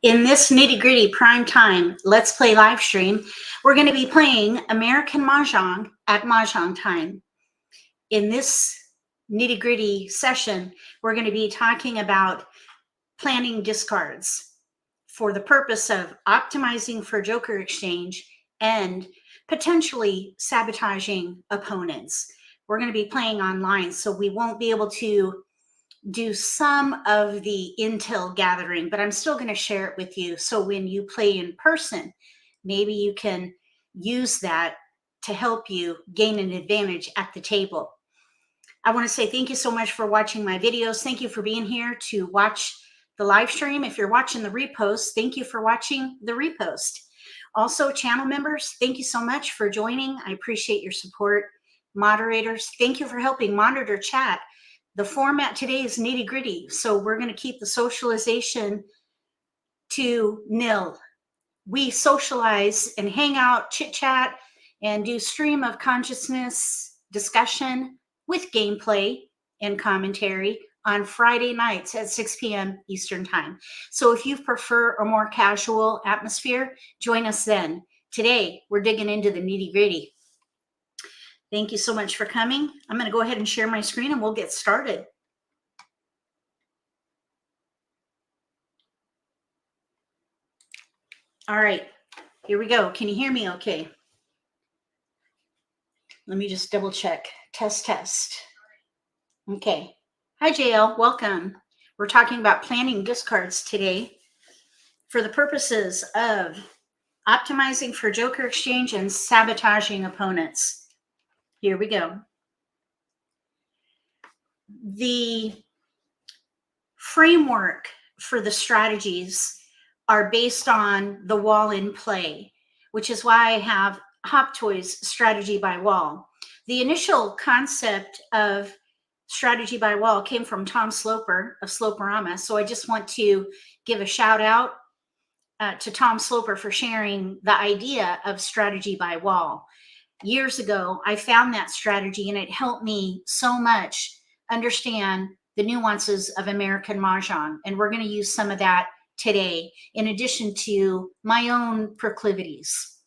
In this nitty-gritty prime time Let's Play live stream, we're going to be playing American Mah Jongg at Mahjong Time. In this nitty-gritty session, we're going to be talking about planning discards for the purpose of optimizing for joker exchange and potentially sabotaging opponents. We're going to be playing online, so we won't be able to do some of the intel gathering, but I'm still going to share it with you. So when you play in person, maybe you can use that to help you gain an advantage at the table. I want to say thank you so much for watching my videos. Thank you for being here to watch the live stream. If you're watching the repost, thank you for watching the repost. Also, channel members, thank you so much for joining. I appreciate your support. Moderators, thank you for helping monitor chat. The format today is nitty-gritty, so we're going to keep the socialization to nil. We socialize and hang out, chit-chat, and do stream of consciousness discussion with gameplay and commentary on Friday nights at 6 p.m. Eastern Time. So if you prefer a more casual atmosphere, join us then. Today, we're digging into the nitty-gritty. Thank you so much for coming. I'm going to go ahead and share my screen and we'll get started. All right, here we go. Can you hear me okay? Let me just double check. Test, test. Okay. Hi, JL. Welcome. We're talking about planning discards today for the purposes of optimizing for joker exchange and sabotaging opponents. Here we go. The framework for the strategies are based on the wall in play, which is why I have Hop Toys strategy by wall. The initial concept of strategy by wall came from Tom Sloper of Sloperama. So I just want to give a shout out to Tom Sloper for sharing the idea of strategy by wall. Years ago, I found that strategy and it helped me so much understand the nuances of American Mah Jongg. And we're going to use some of that today, in addition to my own proclivities.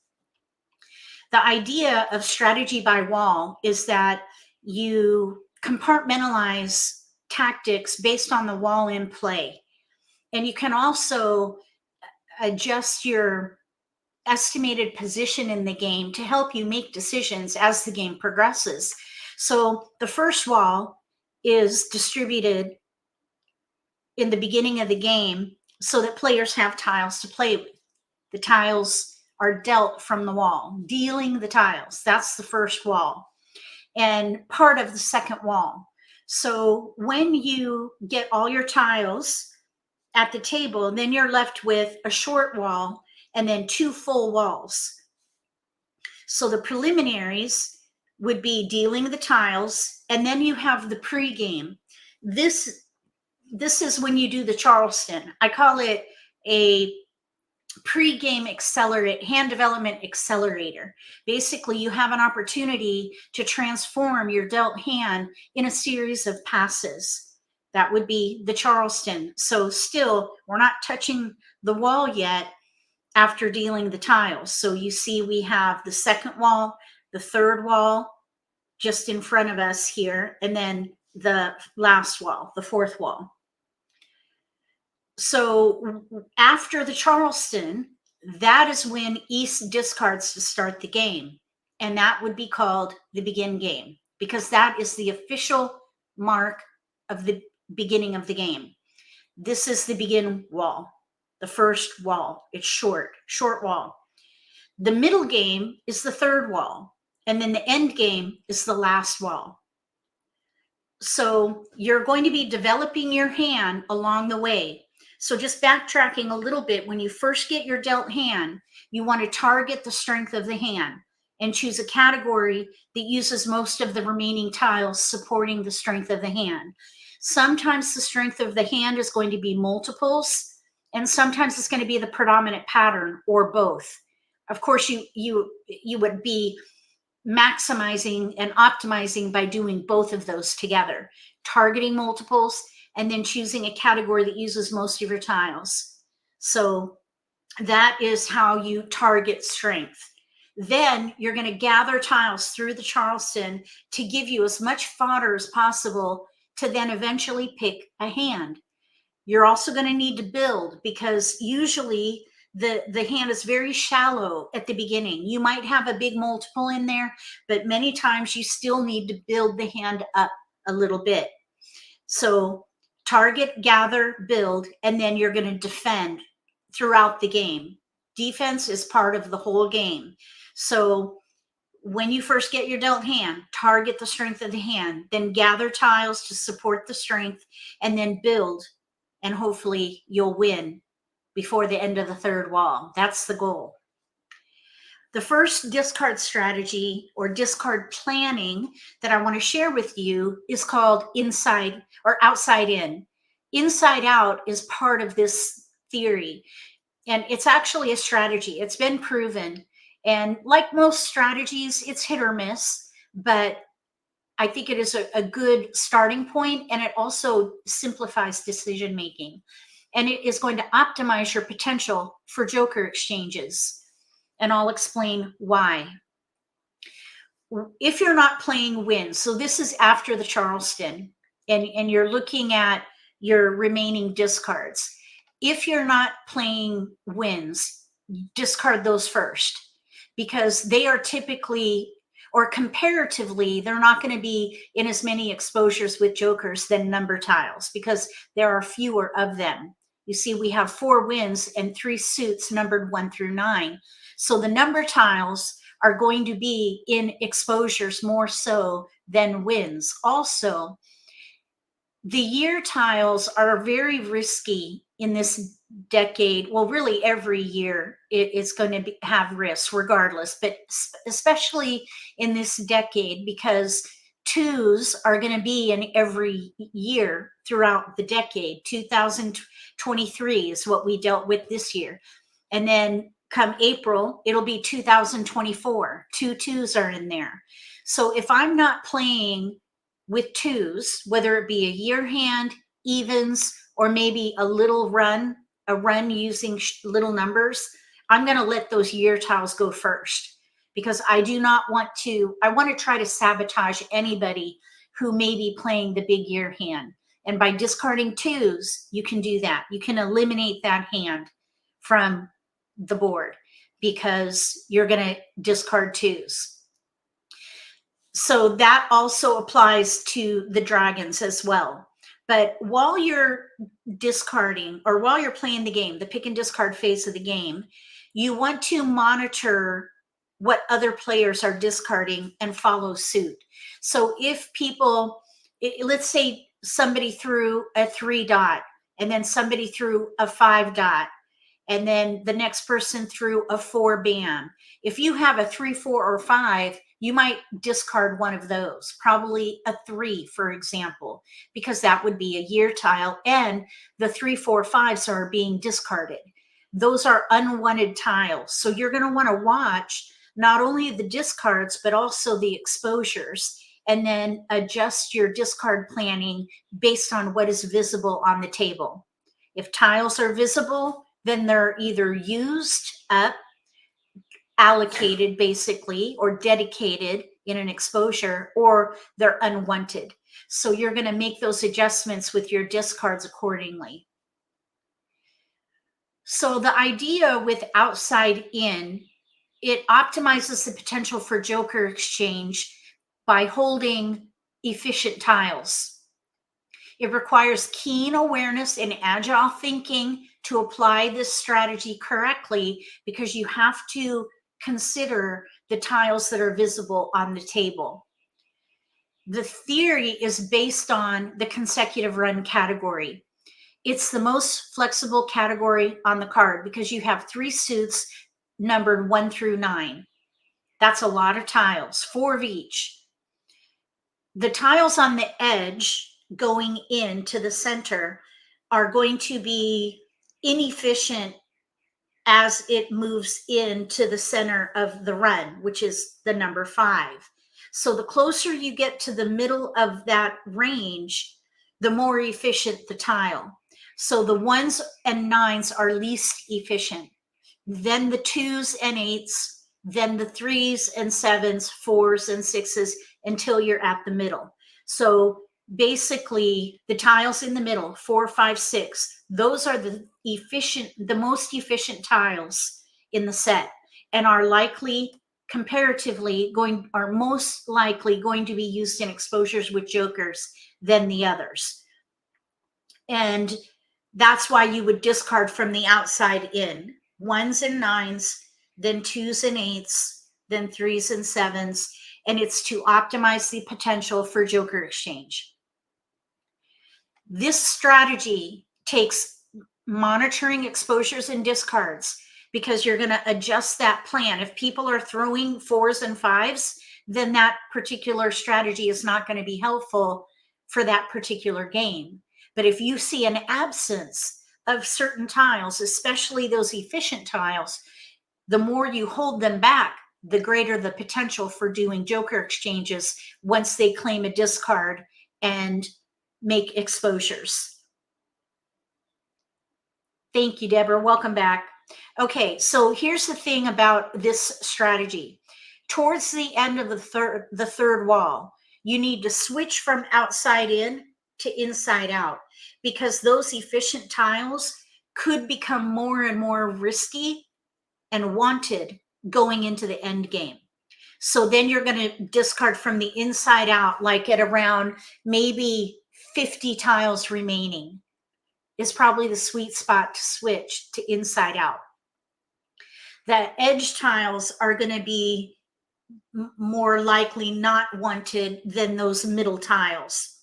The idea of strategy by wall is that you compartmentalize tactics based on the wall in play. And you can also adjust your estimated position in the game to help you make decisions as the game progresses. So the first wall is distributed in the beginning of the game so that players have tiles to play with. The tiles are dealt from the wall, dealing the tiles. That's the first wall and part of the second wall. So when you get all your tiles at the table, then you're left with a short wall and then two full walls. So the preliminaries would be dealing the tiles, and then you have the pre-game. This is when you do the Charleston. I call it a pre-game accelerate, hand development accelerator. Basically, you have an opportunity to transform your dealt hand in a series of passes. That would be the Charleston. So still, we're not touching the wall yet after dealing the tiles. So you see we have the second wall, the third wall just in front of us here, and then the last wall, the fourth wall. So after the Charleston, that is when East discards to start the game. And that would be called the begin game, because that is the official mark of the beginning of the game. This is the begin wall. The first wall, it's short wall. The middle game is the third wall, and then the end game is the last wall. So you're going to be developing your hand along the way. So just backtracking a little bit, when you first get your dealt hand, you want to target the strength of the hand and choose a category that uses most of the remaining tiles supporting the strength of the hand. Sometimes the strength of the hand is going to be multiples, and sometimes it's going to be the predominant pattern or both. Of course, you would be maximizing and optimizing by doing both of those together, targeting multiples and then choosing a category that uses most of your tiles. So that is how you target strength. Then you're going to gather tiles through the Charleston to give you as much fodder as possible to then eventually pick a hand. You're also going to need to build, because usually the hand is very shallow at the beginning. You might have a big multiple in there, but many times you still need to build the hand up a little bit. So target, gather, build, and then you're going to defend throughout the game. Defense is part of the whole game. So when you first get your dealt hand, target the strength of the hand, then gather tiles to support the strength, and then build, and hopefully you'll win before the end of the third wall. That's the goal. The first discard strategy or discard planning that I want to share with you is called inside or outside in. Inside out is part of this theory, and it's actually a strategy. It's been proven. And like most strategies, it's hit or miss, but I think it is a good starting point, and it also simplifies decision making. And it is going to optimize your potential for joker exchanges. And I'll explain why. If you're not playing wins, so this is after the Charleston, and you're looking at your remaining discards. If you're not playing wins, discard those first, because they are typically, or comparatively, they're not going to be in as many exposures with jokers than number tiles, because there are fewer of them. You see, we have 4 wins and 3 suits numbered 1 through 9. So the number tiles are going to be in exposures more so than wins. Also, the year tiles are very risky in this decade. Well, really every year it's going to have risks regardless, but especially in this decade, because 2s are going to be in every year throughout the decade. 2023 is what we dealt with this year. And then come April, it'll be 2024. 2 2s are in there. So if I'm not playing with 2s, whether it be a year hand, evens, or maybe a run using little numbers, I'm going to let those year tiles go first, because I do not want to, I want to try to sabotage anybody who may be playing the big year hand. And by discarding 2s, you can do that. You can eliminate that hand from the board because you're going to discard 2s. So that also applies to the dragons as well. But while you're discarding, or while you're playing the game, the pick and discard phase of the game, you want to monitor what other players are discarding and follow suit. So if people, let's say somebody threw a 3 dot, and then somebody threw a 5 dot, and then the next person threw a 4 bam. If you have a 3, 4, or 5, you might discard one of those, probably a 3, for example, because that would be a year tile, and the 3, 4, 5s are being discarded. Those are unwanted tiles. So you're going to want to watch not only the discards, but also the exposures, and then adjust your discard planning based on what is visible on the table. If tiles are visible, then they're either used up, allocated basically, or dedicated in an exposure, or they're unwanted. So you're going to make those adjustments with your discards accordingly. So the idea with outside in, it optimizes the potential for joker exchange by holding efficient tiles. It requires keen awareness and agile thinking to apply this strategy correctly, because you have to consider the tiles that are visible on the table. The theory is based on the consecutive run category. It's the most flexible category on the card because you have 3 suits numbered 1 through 9. That's a lot of tiles, 4 of each. The tiles on the edge going into the center are going to be inefficient as it moves into the center of the run, which is the number 5. So the closer you get to the middle of that range, the more efficient the tile. So the 1s and 9s are least efficient. Then the 2s and 8s, then the 3s and 7s, 4s and 6s, until you're at the middle. So basically the tiles in the middle, 4, 5, 6, those are the most efficient tiles in the set, and are most likely going to be used in exposures with jokers than the others. And that's why you would discard from the outside in. 1s and 9s, then 2s and 8s, then 3s and 7s, and it's to optimize the potential for joker exchange. This strategy takes monitoring exposures and discards, because you're going to adjust that plan. If people are throwing 4s and 5s, then that particular strategy is not going to be helpful for that particular game. But if you see an absence of certain tiles, especially those efficient tiles, the more you hold them back, the greater the potential for doing joker exchanges once they claim a discard and make exposures. Thank you, Deborah. Welcome back. Okay, so here's the thing about this strategy. Towards the end of the third wall, you need to switch from outside in to inside out, because those efficient tiles could become more and more risky and wanted going into the end game. So then you're going to discard from the inside out, like at around maybe 50 tiles remaining is probably the sweet spot to switch to inside out. The edge tiles are going to be more likely not wanted than those middle tiles,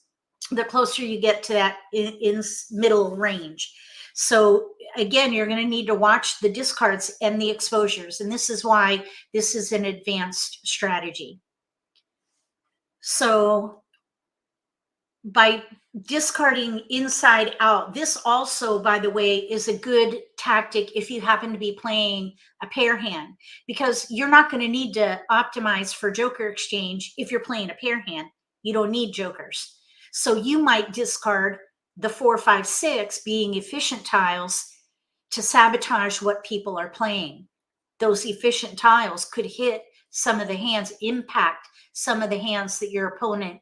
the closer you get to that in middle range. So again, you're going to need to watch the discards and the exposures, and this is why this is an advanced strategy. So by discarding inside out, this also, by the way, is a good tactic if you happen to be playing a pair hand, because you're not going to need to optimize for joker exchange. If you're playing a pair hand, you don't need jokers. So you might discard the 4, 5, 6 being efficient tiles to sabotage what people are playing. Those efficient tiles could hit some of the hands, impact some of the hands that your opponent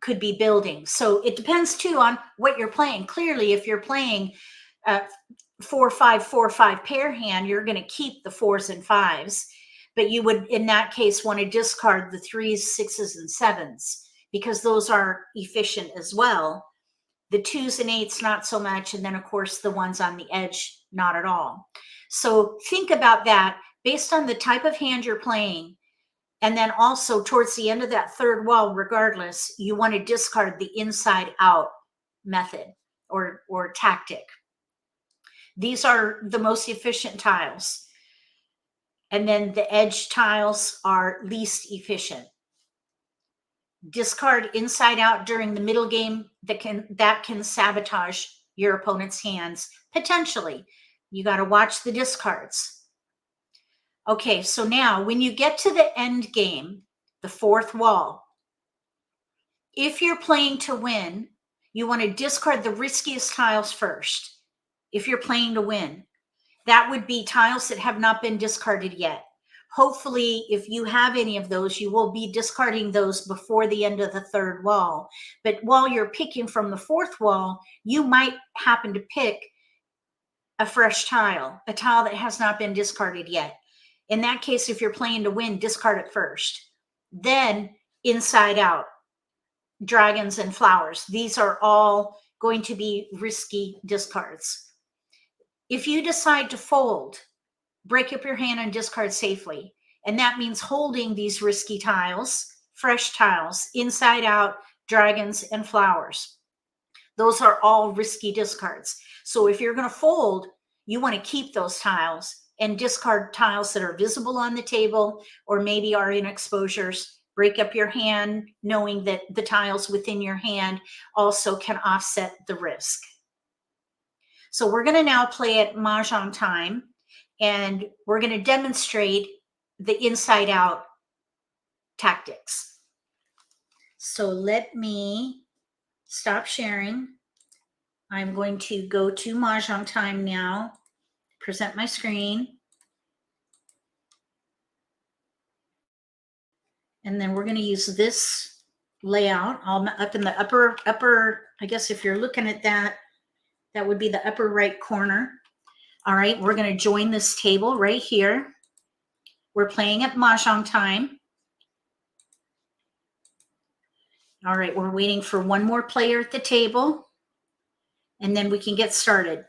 could be building. So it depends too on what you're playing. Clearly, if you're playing 4, 5, 4, 5 pair hand, you're going to keep the 4s and 5s, but you would in that case want to discard the 3s, 6s, and 7s, because those are efficient as well. The 2s and 8s, not so much. And then of course the ones on the edge, not at all. So think about that based on the type of hand you're playing. And then also towards the end of that third wall, regardless, you want to discard the inside out method or tactic. These are the most efficient tiles. And then the edge tiles are least efficient. Discard inside out during the middle game that can sabotage your opponent's hands, potentially. You got to watch the discards. Okay, so now when you get to the end game, the fourth wall, if you're playing to win, you want to discard the riskiest tiles first. If you're playing to win, that would be tiles that have not been discarded yet. Hopefully, if you have any of those, you will be discarding those before the end of the third wall. But while you're picking from the fourth wall, you might happen to pick a fresh tile, a tile that has not been discarded yet. In that case, if you're playing to win, discard it first. Then inside out, dragons and flowers. These are all going to be risky discards. If you decide to fold, break up your hand and discard safely. And that means holding these risky tiles, fresh tiles, inside out, dragons and flowers. Those are all risky discards. So if you're going to fold, you want to keep those tiles and discard tiles that are visible on the table or maybe are in exposures. Break up your hand, knowing that the tiles within your hand also can offset the risk. So we're going to now play at Mahjong Time, and we're going to demonstrate the inside out tactics. So let me stop sharing. I'm going to go to Mahjong Time now, present my screen. And then we're going to use this layout. I'm up in the upper, I guess if you're looking at that, that would be the upper right corner. All right, we're going to join this table right here. We're playing at Mahjong Time. All right, we're waiting for one more player at the table, and then we can get started.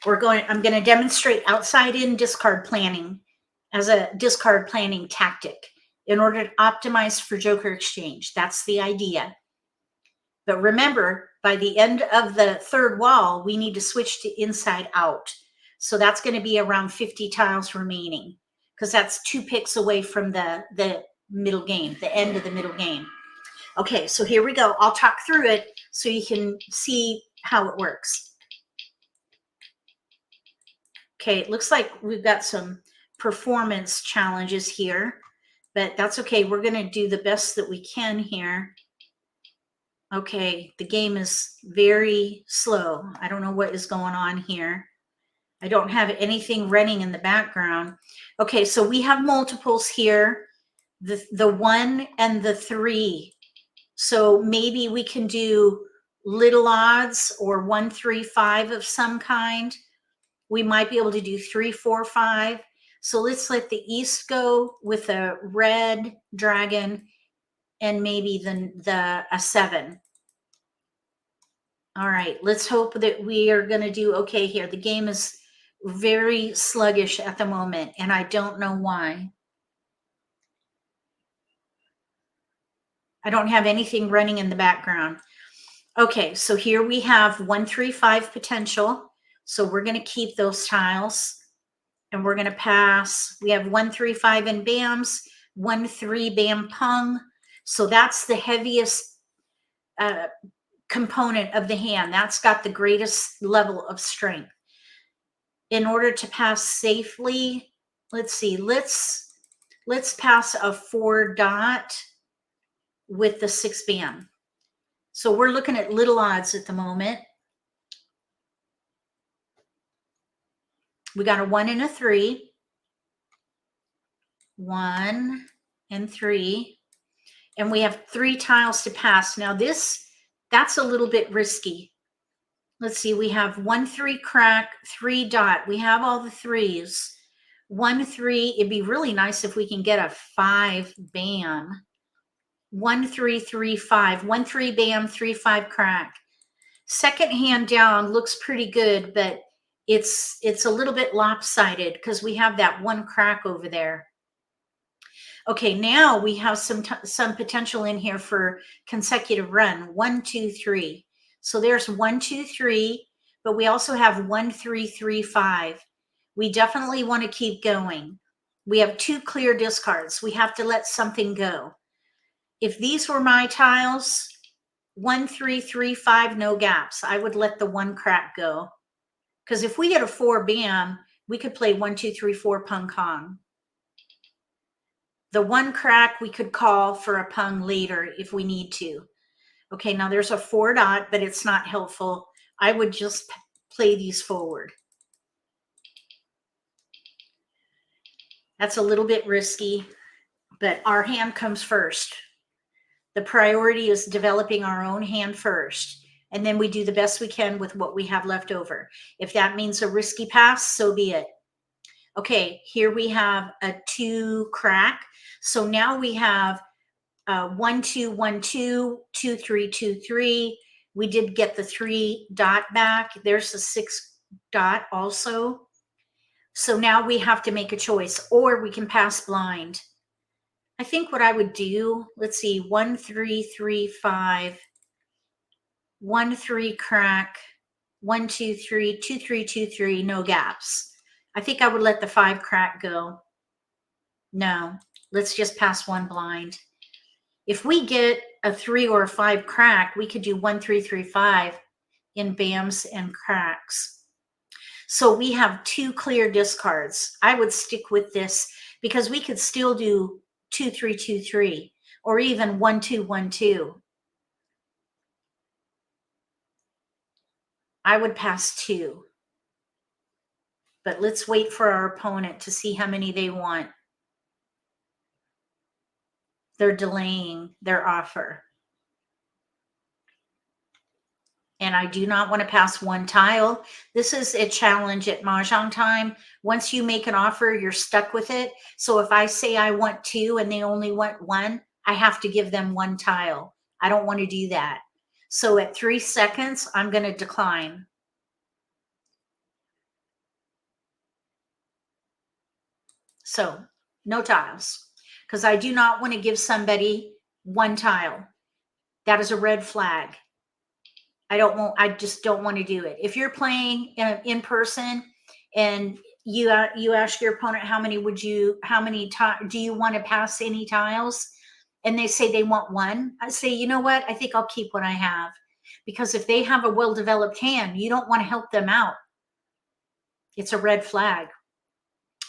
I'm going to demonstrate outside-in discard planning as a discard planning tactic in order to optimize for joker exchange. That's the idea. But remember, by the end of the third wall, we need to switch to inside out. So that's going to be around 50 tiles remaining, because that's 2 picks away from the middle game, the end of the middle game. Okay, so here we go. I'll talk through it so you can see how it works. Okay, it looks like we've got some performance challenges here, but that's okay. We're going to do the best that we can here. Okay, the game is very slow. I don't know what is going on here. I don't have anything running in the background. Okay, so we have multiples here, the 1 and the 3. So maybe we can do little odds or 1, 3, 5 of some kind. We might be able to do 3, 4, 5. So let's let the east go with a red dragon and maybe a 7. All right, let's hope that we are going to do okay here. The game is very sluggish at the moment, and I don't know why. I don't have anything running in the background. Okay, so here we have 1, 3, 5 potential. So we're going to keep those tiles, and we're going to pass. We have 1, 3, 5 in BAMs, 1, 3 BAM Pung. So that's the heaviest component of the hand. That's got the greatest level of strength. In order to pass safely, let's see, let's pass a 4 dot with the 6 BAM. So we're looking at little odds at the moment. We got a 1 and a 3. 1 and 3. And we have 3 tiles to pass. Now that's a little bit risky. Let's see, we have 1, 3 crack, 3 dot. We have all the 3s. 1, 3. It'd be really nice if we can get a 5 BAM. 1, 3, 3, 5. 1, 3 BAM, 3, 5 crack. Second hand down looks pretty good, but it's a little bit lopsided because we have that 1 crack over there. Okay, now we have some potential in here for consecutive run. 1, 2, 3. So there's 1, 2, 3, but we also have 1, 3, 3, 5. We definitely want to keep going. We have 2 clear discards. We have to let something go. If these were my tiles, 1, 3, 3, 5, no gaps. I would let the 1 crack go. Because if we get a 4 BAM, we could play 1, 2, 3, 4 Pung Kong. The 1 crack we could call for a Pung later if we need to. Okay, now there's a 4 dot, but it's not helpful. I would just play these forward. That's a little bit risky, but our hand comes first. The priority is developing our own hand first, and then we do the best we can with what we have left over. If that means a risky pass, so be it. Okay, here we have a 2 crack. So now we have 1, 2, 1, 2, 2, 3, 2, 3. We did get the 3 dot back. There's the 6 dot also. So now we have to make a choice, or we can pass blind. I think what I would do, let's see, 1, 3, 3, 5, 1, 3 crack, 1, 2, 3, 2, 3, 2, 3, no gaps. I think I would let the 5 crack go. No, let's just pass 1 blind. If we get a 3 or a 5 crack, we could do 1, 3, 3, 5 in BAMs and cracks. So we have 2 clear discards. I would stick with this because we could still do 2, 3, 2, 3, or even 1, 2, 1, 2. I would pass 2. But let's wait for our opponent to see how many they want. They're delaying their offer. And I do not want to pass 1 tile. This is a challenge at Mahjong Time. Once you make an offer, you're stuck with it. So if I say I want 2 and they only want 1, I have to give them 1 tile. I don't want to do that. So at 3 seconds, I'm going to decline. So no tiles, because I do not want to give somebody 1 tile. That is a red flag. I just don't want to do it. If you're playing in person and you ask your opponent, how many do you want to pass any tiles? And they say they want 1. I say, you know what? I think I'll keep what I have, because if they have a well-developed hand, you don't want to help them out. It's a red flag.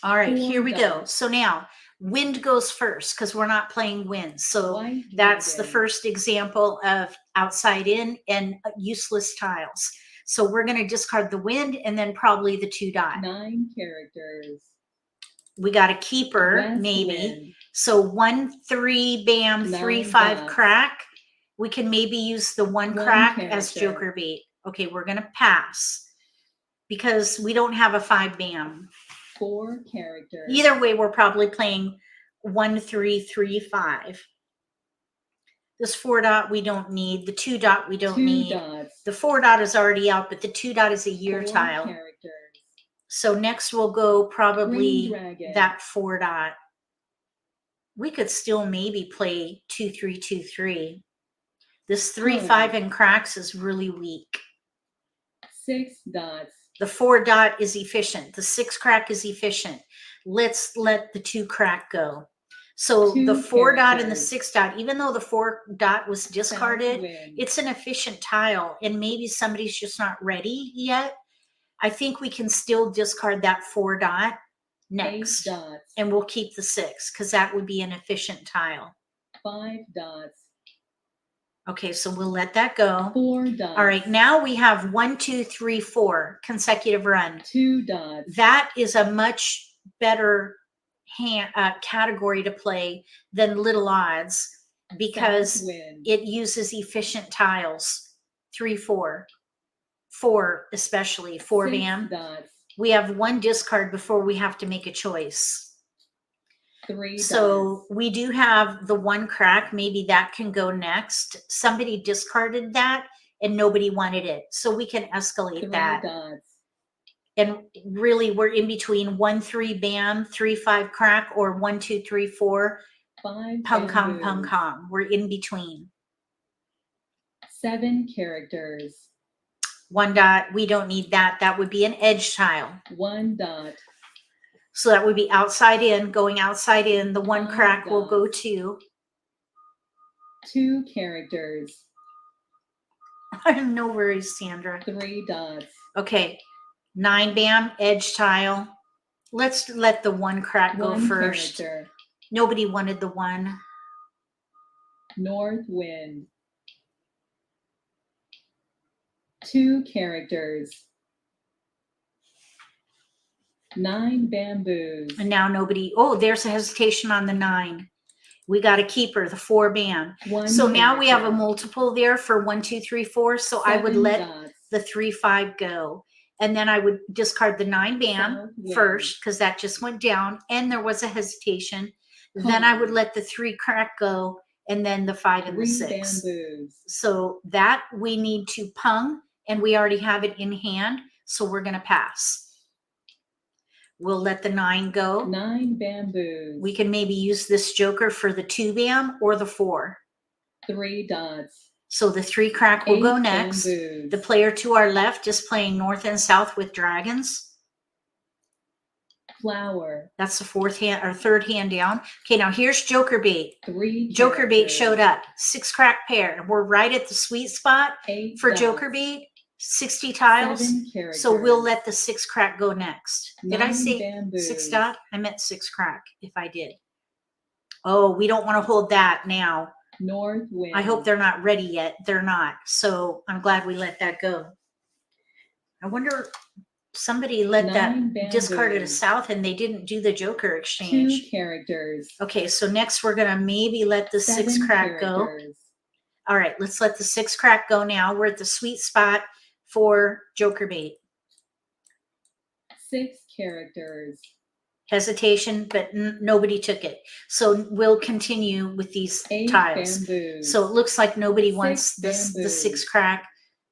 All right, here we go. So now wind goes first because we're not playing wind. So that's the first example of outside in and useless tiles. So we're going to discard the wind and then probably the 2 dot. 9 characters. We got a keeper, maybe. Wind. So 1 3 bam 3 5 dots. crack. We can maybe use the 1 crack as joker bait. Okay, we're going to pass because we don't have a 5 bam. 4 characters. Either way, we're probably playing 1 3 3 5. This 4 dot we don't need. The 2 dot we don't need. Dots. The 4 dot is already out, but the 2 dot is a year 4 tile. Characters. So next we'll go probably that 4 dot. We could still maybe play 2 3 2 3. This 3 5 and cracks is really weak. 6 dots. The 4 dot is efficient. The 6 crack is efficient. Let's let the 2 crack go. So the 4 dot and the 6 dot, even though the 4 dot was discarded, it's an efficient tile, and maybe somebody's just not ready yet. I think we can still discard that 4 dot next, and we'll keep the 6 because that would be an efficient tile. 5 dots. Okay, so we'll let that go. 4 dots. All right, now we have 1 2 3 4 consecutive run. 2 dots. That is a much better category to play than little odds because it uses efficient tiles. 3 4 4 especially 4 bam. Dots. We have 1 discard before we have to make a choice. 3 so dots. We do have the 1 crack. Maybe that can go next. Somebody discarded that and nobody wanted it, so we can escalate 3 that. Dots. And really, we're in between 1 3 bam 3 5 crack or 1 2 3 4 5 pung kong pung kong. We're in between. 7 characters. 1 dot. We don't need that. That would be an edge tile. 1 dot. So that would be outside in, going outside in. The 1 crack will go to 2 characters. No worries, Sandra. 3 dots. Okay. 9 bam, edge tile. Let's let the 1 crack go first. Character. Nobody wanted the 1. North wind. 2 characters. 9 bamboos. And now nobody, oh, there's a hesitation on the 9. We got a keeper, the 4 bam. So now we have a multiple there for 1 2 3 4. So I would let the 3 5 go. And then I would discard the 9 bam first because that just went down and there was a hesitation. Then I would let the 3 crack go and then the 5 and the 6. Bamboos. So that we need to pung and we already have it in hand. So we're going to pass. We'll let the 9 go. 9 bamboos. We can maybe use this joker for the 2 bam or the 4. 3 dots. So the 3 crack will go next. Bamboos. The player to our left is playing north and south with dragons. Flower. That's the 4th hand or 3rd hand down. Okay, now here's joker bait. 3 joker bait showed up. 6 crack pair. We're right at the sweet spot for joker bait. 60 tiles. So we'll let the 6 crack go next. Did I say bamboos. 6 dot? I meant 6 crack if I did. Oh, we don't want to hold that now. North wind. I hope they're not ready yet. They're not. So I'm glad we let that go. I wonder, somebody let that 9 discarded a bamboos. south and they didn't do the joker 2 exchange. characters. Okay, so next we're gonna maybe let the 6 7 crack go. characters. All right, let's let the 6 crack go now. We're at the sweet spot for joker bait. 6 characters. Hesitation, but nobody took it. So we'll continue with these 8 tiles. bamboos. So it looks like nobody 6 wants this, the 6 bamboos. crack.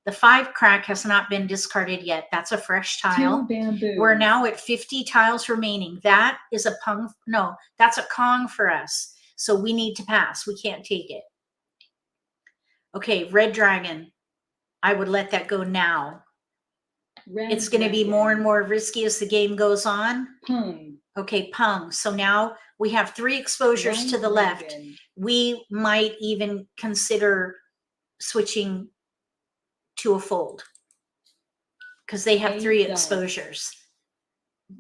The 5 crack has not been discarded yet. That's a fresh 2 tile. bamboos. We're now at 50 tiles remaining. That is a pung. No, that's a Kong for us. So we need to pass. We can't take it. Okay, red dragon. I would let that go now. Red It's going to be more and dragon. more risky as the game goes on. Pung. Okay, pung. So now we have 3 exposures White to the left. dragon. We might even consider switching to a fold because they have 8 3 dots. exposures.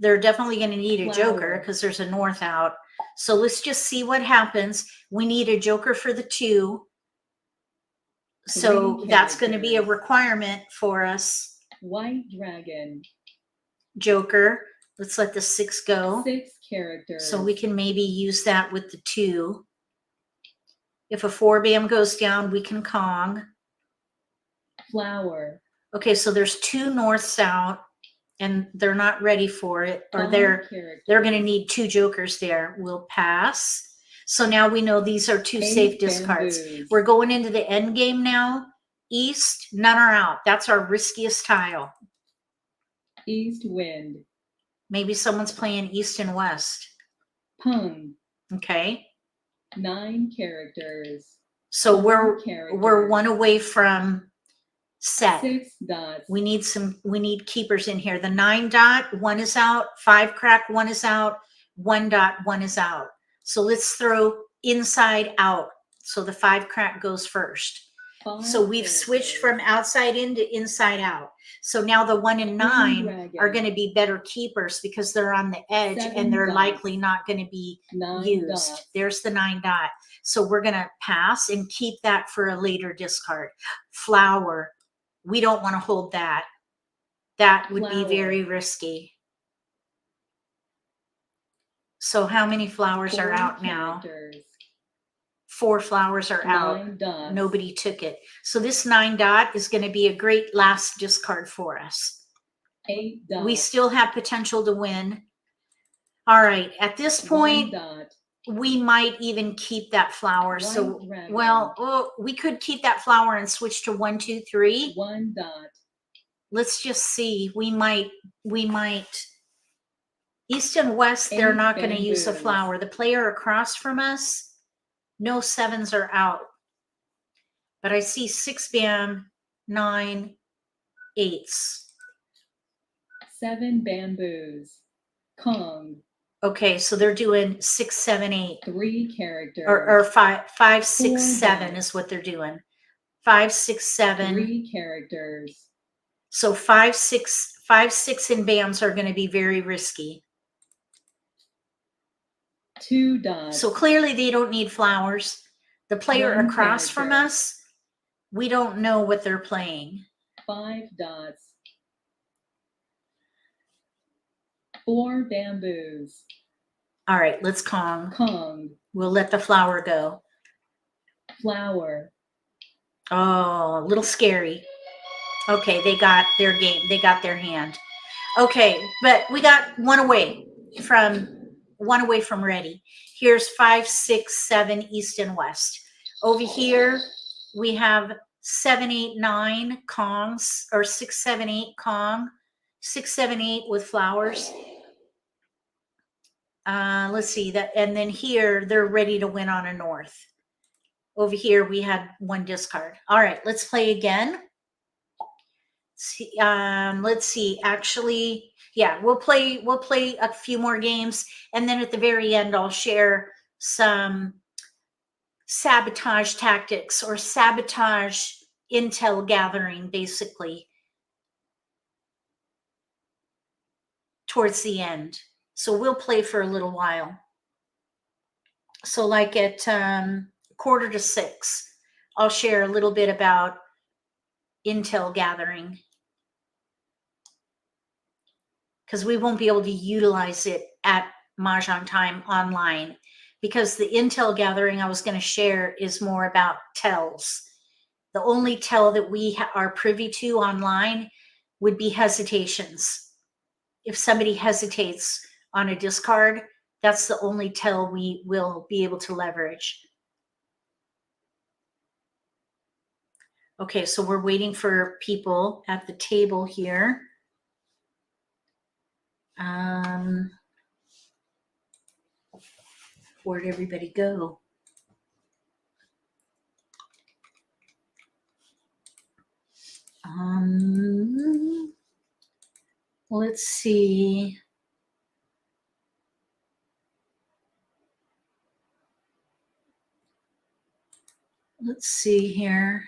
They're definitely going to need a joker Flower. because there's a north out. So let's just see what happens. We need a joker for the 2. So 3 that's going to be a characters. requirement for us. White dragon. Joker. Let's let the 6 go. 6 characters. So we can maybe use that with the 2. If a 4 bam goes down, we can Kong. Flower. Okay, so there's 2 norths out and they're not ready for it, or 5 they're characters. going to need 2 jokers there. We'll pass. So now we know these are 2 8 safe discards. bamboos. We're going into the end game now. East, none are out. That's our riskiest tile. East wind. Maybe someone's playing east and west. Pung. Okay. 9 characters. So 4 we're 1 away from set. 6 dots. We need keepers in here. The 9 dot, 1 is out, 5 crack, 1 is out, 1 dot, 1 is out. So let's throw inside out. So the 5 crack goes first. 5 So we've switched from outside in to inside out. So now the 1 and 9 dragon. are going to be better keepers because they're on the edge 7 and they're dots. likely not going to be 9 used. dots. There's the 9 dot. So we're going to pass and keep that for a later discard. Flower. We don't want to hold that. That would be very risky. So how many flowers 4 are out now? characters. 4 flowers are 9 out. dots. Nobody took it. So this 9 dot is going to be a great last discard for us. 8 dots. We still have potential to win. All right. At this 1 point, dot. we might even keep that flower. White So, dragon. well, we could keep that flower and switch to 1, 2, 3. 1 dot. Let's just see. We might. East and west, they're 8 not going to use a bamboos. flower. The player across from us, no 7s are out. But I see 6 bam, 9, 8s. 7 bamboos. Kong. Okay, so they're doing 6, 7, 8. 3 characters. Or 5, 6, 4 7 dots. is what they're doing. 5, 6, 7. 3 characters. So 5, 6, 5, 6 and bams are going to be very risky. 2 dots. So clearly they don't need flowers. The player 1 across from character. us, we don't know what they're playing. 5 dots. 4 bamboos. All right, let's Kong. Kong. We'll let the flower go. Flower. Oh, a little scary. Okay, they got their game. They got their hand. Okay, but we got 1 away from ready. Here's 5, 6, 7 east and west. Over here, we have 7, 8, 9 Kongs, or 6, 7, 8 Kong. 6, 7, 8 with flowers. Let's see that. And then here, they're ready to win on a north. Over here, we had 1 discard. All right, let's play again. Let's see. Actually, yeah, we'll play a few more games, and then at the very end, I'll share some sabotage tactics or sabotage intel gathering, basically, towards the end. So we'll play for a little while. So like at 5:45, I'll share a little bit about intel gathering. because we won't be able to utilize it at Mahjong Time online, because the intel gathering I was going to share is more about tells. The only tell that we are privy to online would be hesitations. If somebody hesitates on a discard, that's the only tell we will be able to leverage. Okay, so we're waiting for people at the table here. Where'd everybody go? Let's see. Let's see here.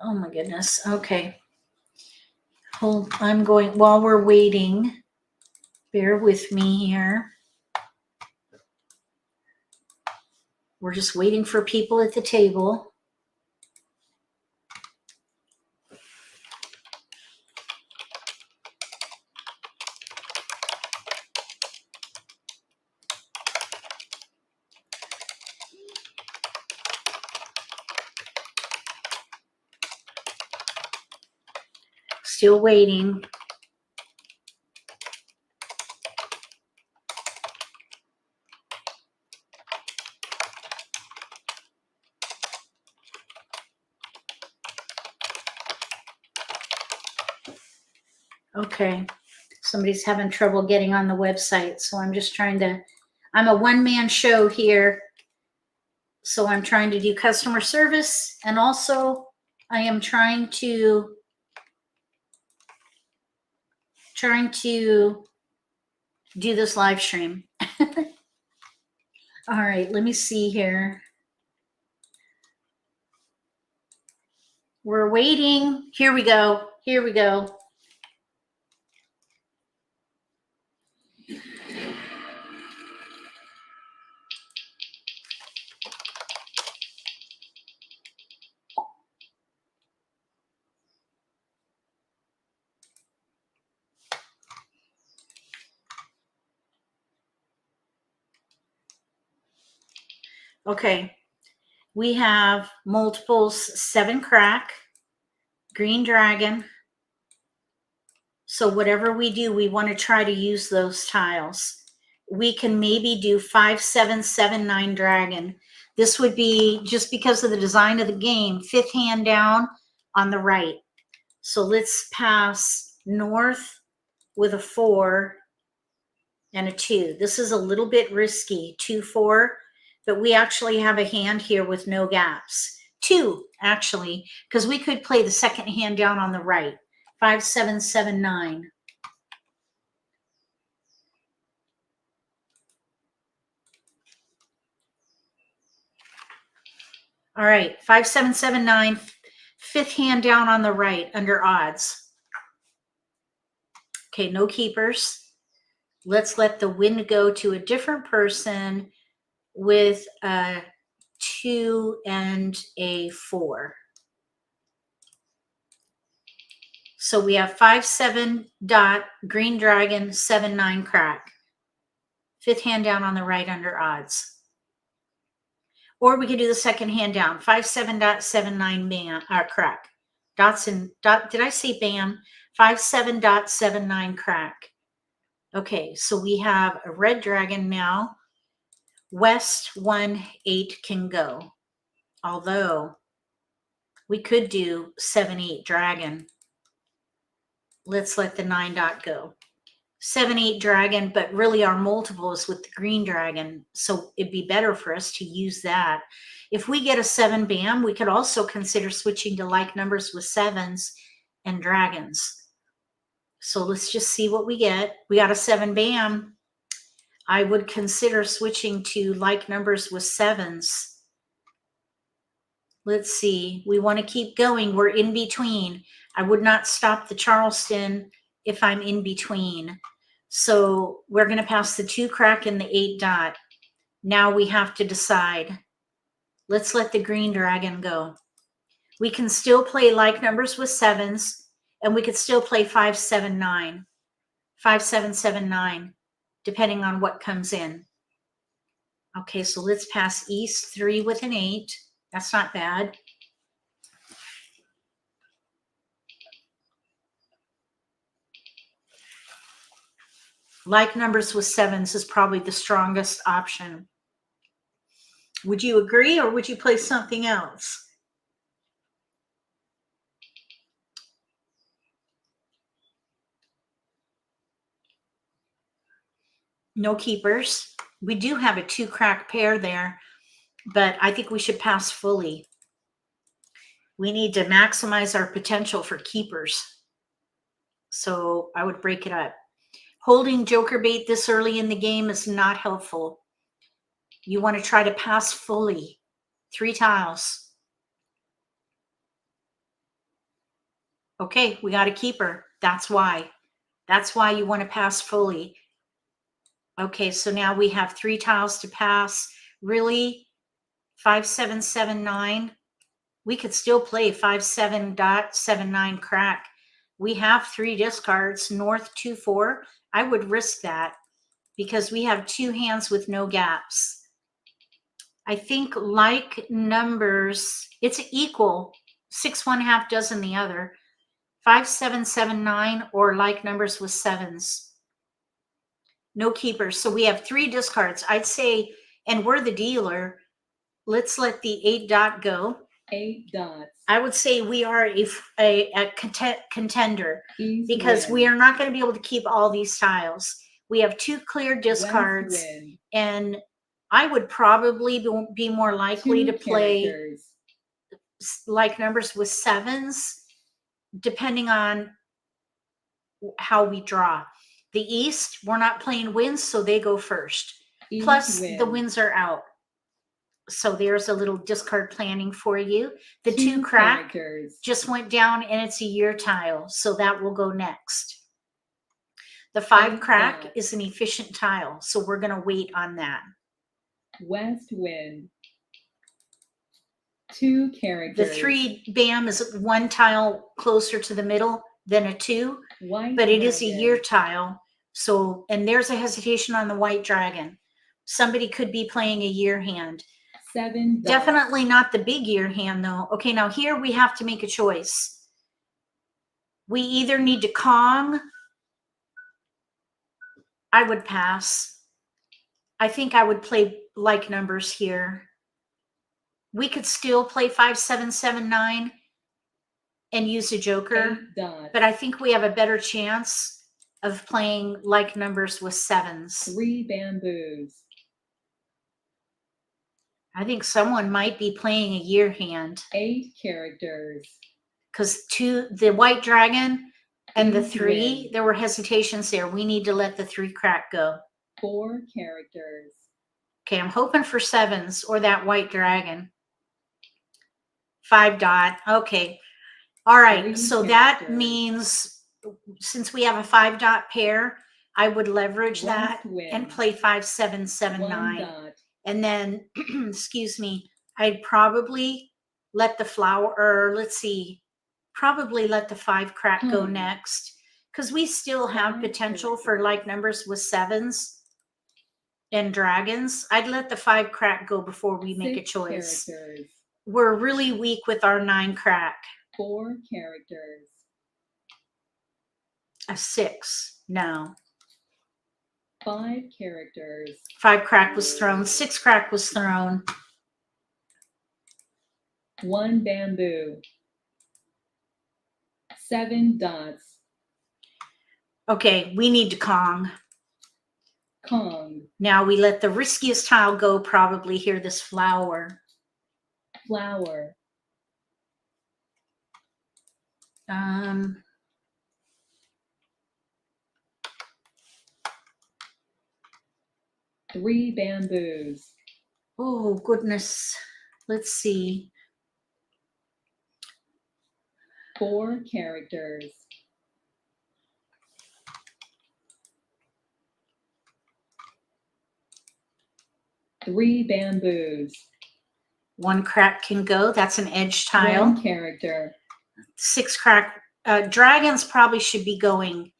Oh my goodness. Okay. Hold, I'm going, while we're waiting, bear with me here. We're just waiting for people at the table. Still waiting. Okay. Somebody's having trouble getting on the website, so I'm just trying to, I'm a one-man show here, so I'm trying to do customer service, and also I am trying to do this live stream. All right, let me see here. We're waiting. Here we go. Here we go. Okay, we have multiples 7 crack, green dragon. So whatever we do, we want to try to use those tiles. We can maybe do 5, 7, 7, 9 dragon. This would be, just because of the design of the game, 5th hand down on the right. So let's pass north with a 4 and a 2. This is a little bit risky, 2, 4, but we actually have a hand here with no gaps. 2, actually, because we could play the second hand down on the right. 5, 7, 7, 9. All right, 5, 7, 7, 9. 5th hand down on the right under odds. Okay, no keepers. Let's let the wind go to a different person with a 2 and a 4. So we have 5, 7 dot, green dragon, 7, 9 crack. 5th hand down on the right under odds. Or we could do the second hand down, 5, 7 dot, 7, 9 bam, crack. Dots and dot, did I say bam? 5, 7 dot, 7, 9 crack. Okay, so we have a red dragon now. West 1, 8 can go. Although we could do 7, 8 dragon. Let's let the 9 dot go. 7, 8 dragon, but really our multiple is with the green dragon. So it'd be better for us to use that. If we get a 7 bam, we could also consider switching to like numbers with 7s and dragons. So let's just see what we get. We got a 7 bam. I would consider switching to like numbers with 7s. Let's see. We want to keep going. We're in between. I would not stop the Charleston if I'm in between. So we're going to pass the 2 crack and the 8 dot. Now we have to decide. Let's let the green dragon go. We can still play like numbers with 7s. And we could still play 5-7-9, 5-7-7-9, depending on what comes in. Okay, so let's pass east 3 with an 8. That's not bad. Like numbers with 7s is probably the strongest option. Would you agree, or would you play something else? No keepers. We do have a 2-crack pair there, but I think we should pass fully. We need to maximize our potential for keepers. So I would break it up. Holding joker bait this early in the game is not helpful. You want to try to pass fully. 3 tiles. Okay, we got a keeper. That's why. That's why you want to pass fully. Okay, so now we have 3 tiles to pass. Really? 5-7-7-9. We could still play 5-7-7-9 crack. We have 3 discards, north 2-4. I would risk that because we have 2 hands with no gaps. I think like numbers, it's equal. 6 1/2 dozen the other. 5-7-7-9 or like numbers with 7s. No keepers. So we have 3 discards. I'd say, and we're the dealer, let's let the 8 dot go. 8 dots. I would say we are a contender East because wind. we are not going to be able to keep all these tiles. We have 2 clear discards, West wind. and I would probably be more likely 2 to play characters. like numbers with 7s, depending on how we draw. The east, we're not playing winds, so they go first. East Plus, wind. the winds are out. So there's a little discard planning for you. The 2 2 crack characters. just went down, and it's a year tile, so that will go next. The 5 8 crack dots. is an efficient tile, so we're going to wait on that. West wind. 2 The characters. 3 bam is 1 tile closer to the middle than a 2, White but it is a dragon. year tile. So, and there's a hesitation on the white dragon. Somebody could be playing a year hand. 7 dots. Definitely not the big year hand though. Okay, now here we have to make a choice. We either need to Kong. I would pass. I think I would play like numbers here. We could still play 5-7-7-9 and use a joker, 8 dots. but I think we have a better chance of playing like numbers with 7s. 3 bamboos. I think someone might be playing a year hand 8 characters. because the white dragon and the East 3, wind. there were hesitations there. We need to let the 3 crack go. 4 characters. Okay, I'm hoping for 7s or that white dragon. 5 dot. Okay. All right. 3 So that characters. means since we have a 5 dot pair, I would leverage that West wind. and play 1 5-7-7-9. dot. And then, excuse me, I'd probably let the flower, or let's see, probably let the 5 crack go next, because we still have 5 potential for characters. like numbers with 7s and dragons. I'd let the 5 crack go before we make a 6 choice. characters. We're really weak with our 9 crack. 4 characters. A 6, no. 5 characters. 5 crack was thrown, 6 crack was thrown. 1 bamboo. 7 dots. Okay, we need to Kong. Kong. Now we let the riskiest tile go, probably here, this flower. Flower. 3 bamboos. Oh, goodness. Let's see. 4 characters. 3 bamboos. 1 crack can go. That's an edge tile. 1 character. 6 crack Dragons probably should be going.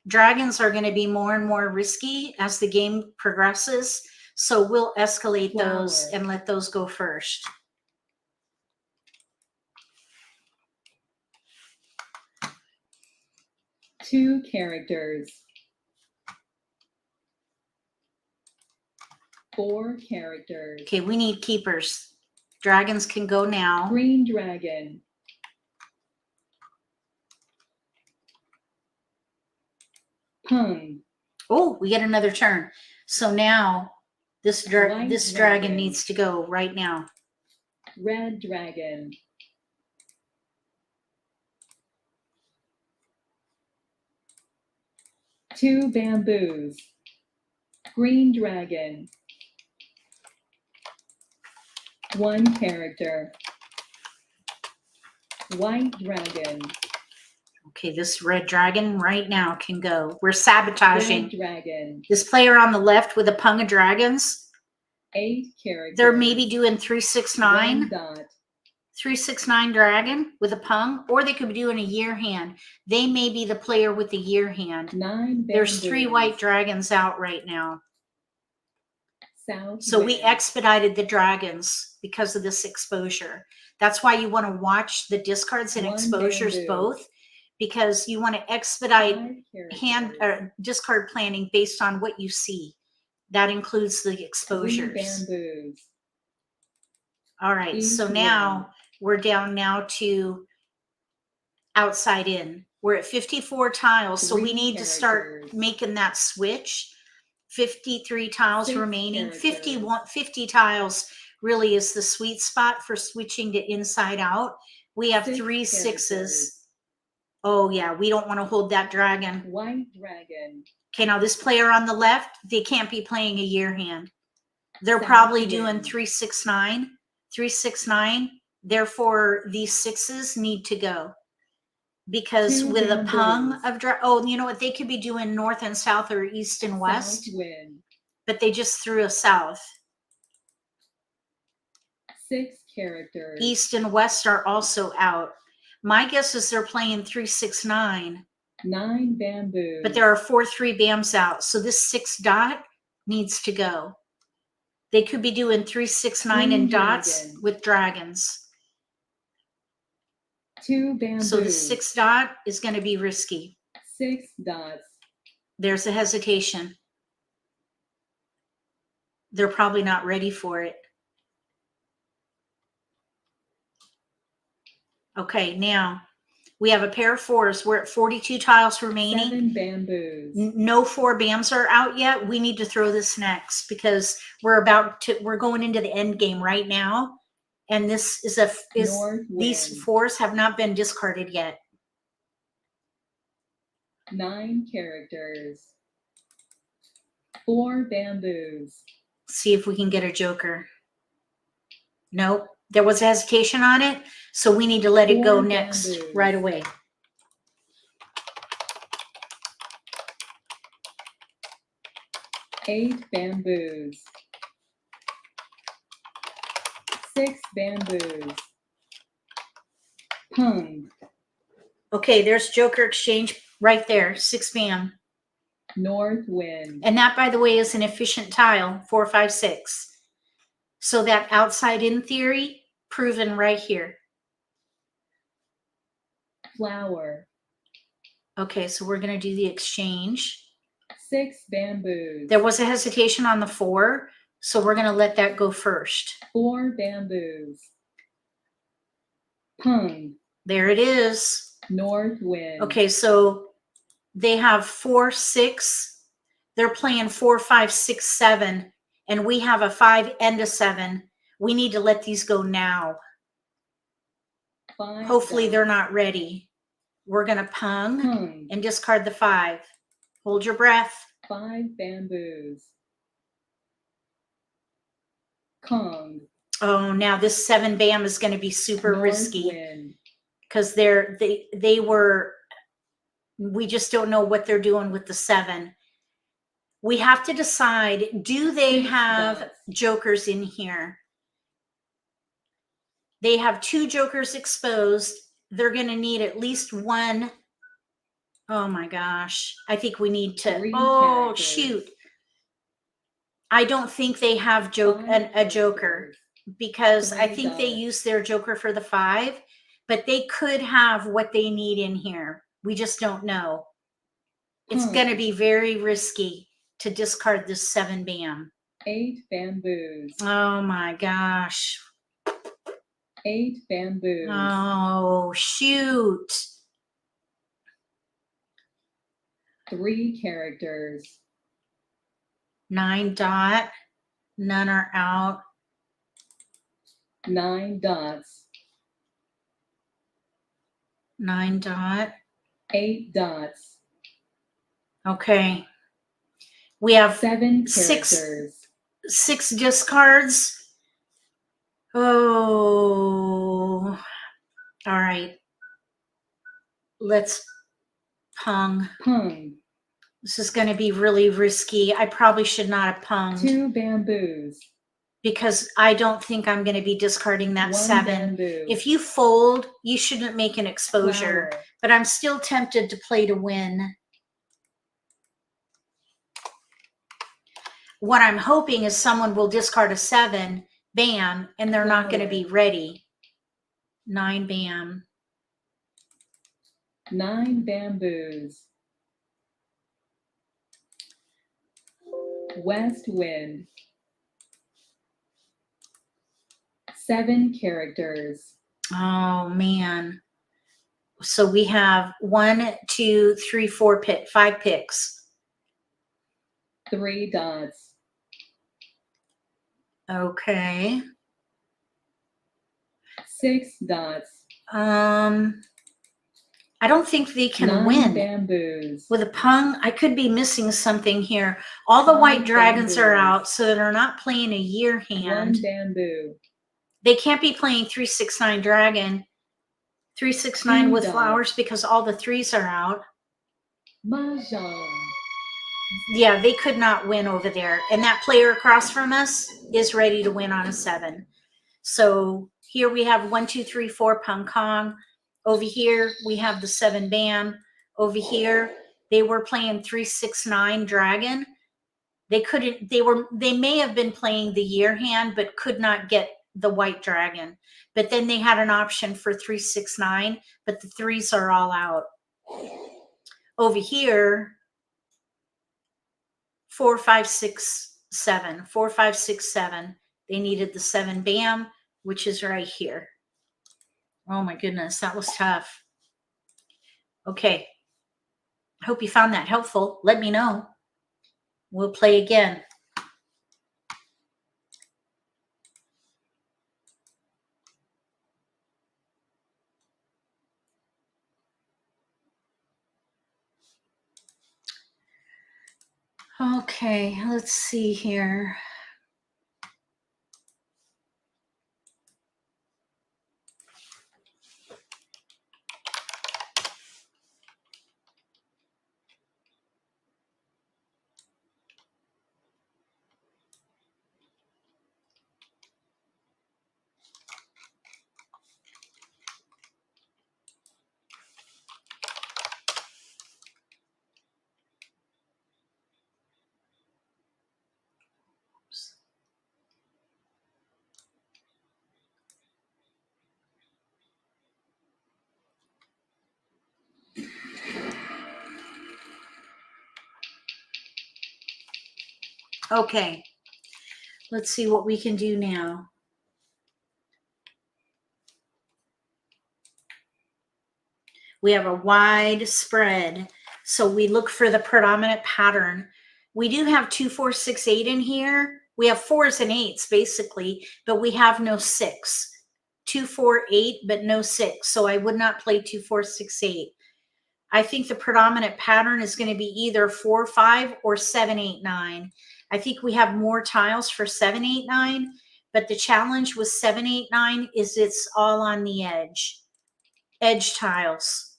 Dragons are going to be more and more risky as the game progresses. So we'll escalate those Flower. and let those go first. Two characters. Four characters. Okay, we need keepers. Dragons can go now. Green dragon. Pung. Oh, we get another turn. So now this White this dragon. dragon needs to go right now. Red dragon. Two bamboos. Green dragon. One character. White dragon. Okay, this red dragon right now can go. We're sabotaging. Red dragon. This player on the left with a pung of dragons, 8 characters. they're maybe doing 369. 1 dot. 369 dragon with a pung, or they could be doing a year hand. They may be the player with the year hand. 9 There's 3 bamboos. white dragons out right now. South So we wind. expedited the dragons because of this exposure. That's why you want to watch the discards and 1 exposures bamboo. both, because you want to expedite 5 characters. hand or discard planning based on what you see. That includes the 3 exposures. bamboos. All right, so East now wind. we're down now to outside in. We're at 54 tiles, so we 3 need to start characters. making that switch. 53 tiles 6 remaining. characters. 50 tiles really is the sweet spot for switching to inside out. We have 6 3 characters. sixes. Oh yeah, we don't want to hold that dragon. White dragon. Okay, now this player on the left, they can't be playing a year hand. They're South probably doing wind. 369. 369. Therefore, these sixes need to go. Because 2 with a pung bamboos. of oh, you know what? They could be doing north and south or east and west, South wind. but they just threw a south. 6 characters. East and west are also out. My guess is they're playing 369, 9 bamboos. but there are 4-3 bams out. So this 6 dot needs to go. They could be doing 369 Green and dots dragon. with dragons. 2 bamboos. So the 6 dot is going to be risky. 6 dots. There's a hesitation. They're probably not ready for it. Okay, now we have a pair of 4s. We're at 42 tiles remaining. 7 bamboos. No 4 bams are out yet. We need to throw this next because we're going into the end game right now. And this is North these wind. 4s have not been discarded yet. 9 characters. 4 bamboos. See if we can get a joker. Nope. There was a hesitation on it, so we need to let it go 4 next bamboos. right away. Eight bamboos. 6 bamboos. Pung. Okay, there's joker exchange right there. 6 bam. North wind. And that, by the way, is an efficient tile, 4, 5, 6. So that outside in theory, proven right here. Flower. Okay, so we're going to do the exchange. 6 bamboos. There was a hesitation on the 4, so we're going to let that go first. 4 bamboos. Pung. There it is. North wind. Okay, so they have 4, 6. They're playing 4, 5, 6, 7, and we have a 5 and a 7. We need to let these go now. 5 Hopefully dots. they're not ready. We're going to pung Pung. and discard the 5. Hold your breath. 5 bamboos. Kong. Oh, now this 7 bam is going to be super North risky wind. because we just don't know what they're doing with the 7. We have to decide, do they 6 have dots. jokers in here? They have 2 jokers exposed they're going to need at least one. Oh my gosh. I think we need to, 3 oh characters. shoot. I don't think they have 5 a joker characters. because I 3 think they dots. use their joker for the 5, but they could have what they need in here. We just don't know. It's going to Pung. be very risky to discard this 7 bam. 8 bamboos. Oh my gosh. 8 bamboos. Oh, shoot. 3 characters. 9 dot. None are out. 9 dots. 9 dot. 8 dots. Okay. We have 7 six characters. 6 discards. Oh. All right. Let's pung. Pung. This is going to be really risky. I probably should not have punged 2 bamboos. because I don't think I'm going to be discarding that 1 7. bamboo. If you fold, you shouldn't make an exposure, Flower. but I'm still tempted to play to win. What I'm hoping is someone will discard a 7, bam, and they're not going to be ready. 9 bam. 9 bamboos. West wind. 7 characters. Oh man. So we have 1, 2, 3, 4 pick, 5 picks. 3 dots. Okay. 6 dots. I don't think they can 9 win. bamboos. With a pung, I could be missing something here. All the 5 white dragons are bamboos. out, so they're not playing a year 1 hand. bamboo. They can't be playing 369 dragon. 369 2 with dots. flowers because all the 3s are out. Mahjong. Yeah, they could not win over there. And that player across from us is ready to win on a 7. So here we have 1, 2, 3, 4 pung kong. Over here we have the 7 bam. Over here they were playing 369 dragon. They couldn't. They may have been playing the year hand, but could not get the white dragon. But then they had an option for 369, but the 3s are all out. Over here, 4, 5, 6, 7. 4, 5, 6, 7. They needed the 7 bam, which is right here. Oh my goodness, that was tough. Okay. I hope you found that helpful. Let me know. We'll play again. Okay, let's see here. Okay, let's see what we can do now. We have a wide spread, so we look for the predominant pattern. We do have 2, 4, 6, 8 in here. We have 4s and 8s basically, but we have no 6. 2, 4, 8, but no 6. So I would not play 2, 4, 6, 8. I think the predominant pattern is going to be either 4, 5 or 7, 8, 9. I think we have more tiles for 7, 8, 9, but the challenge with 7, 8, 9 is it's all on the edge. Edge tiles.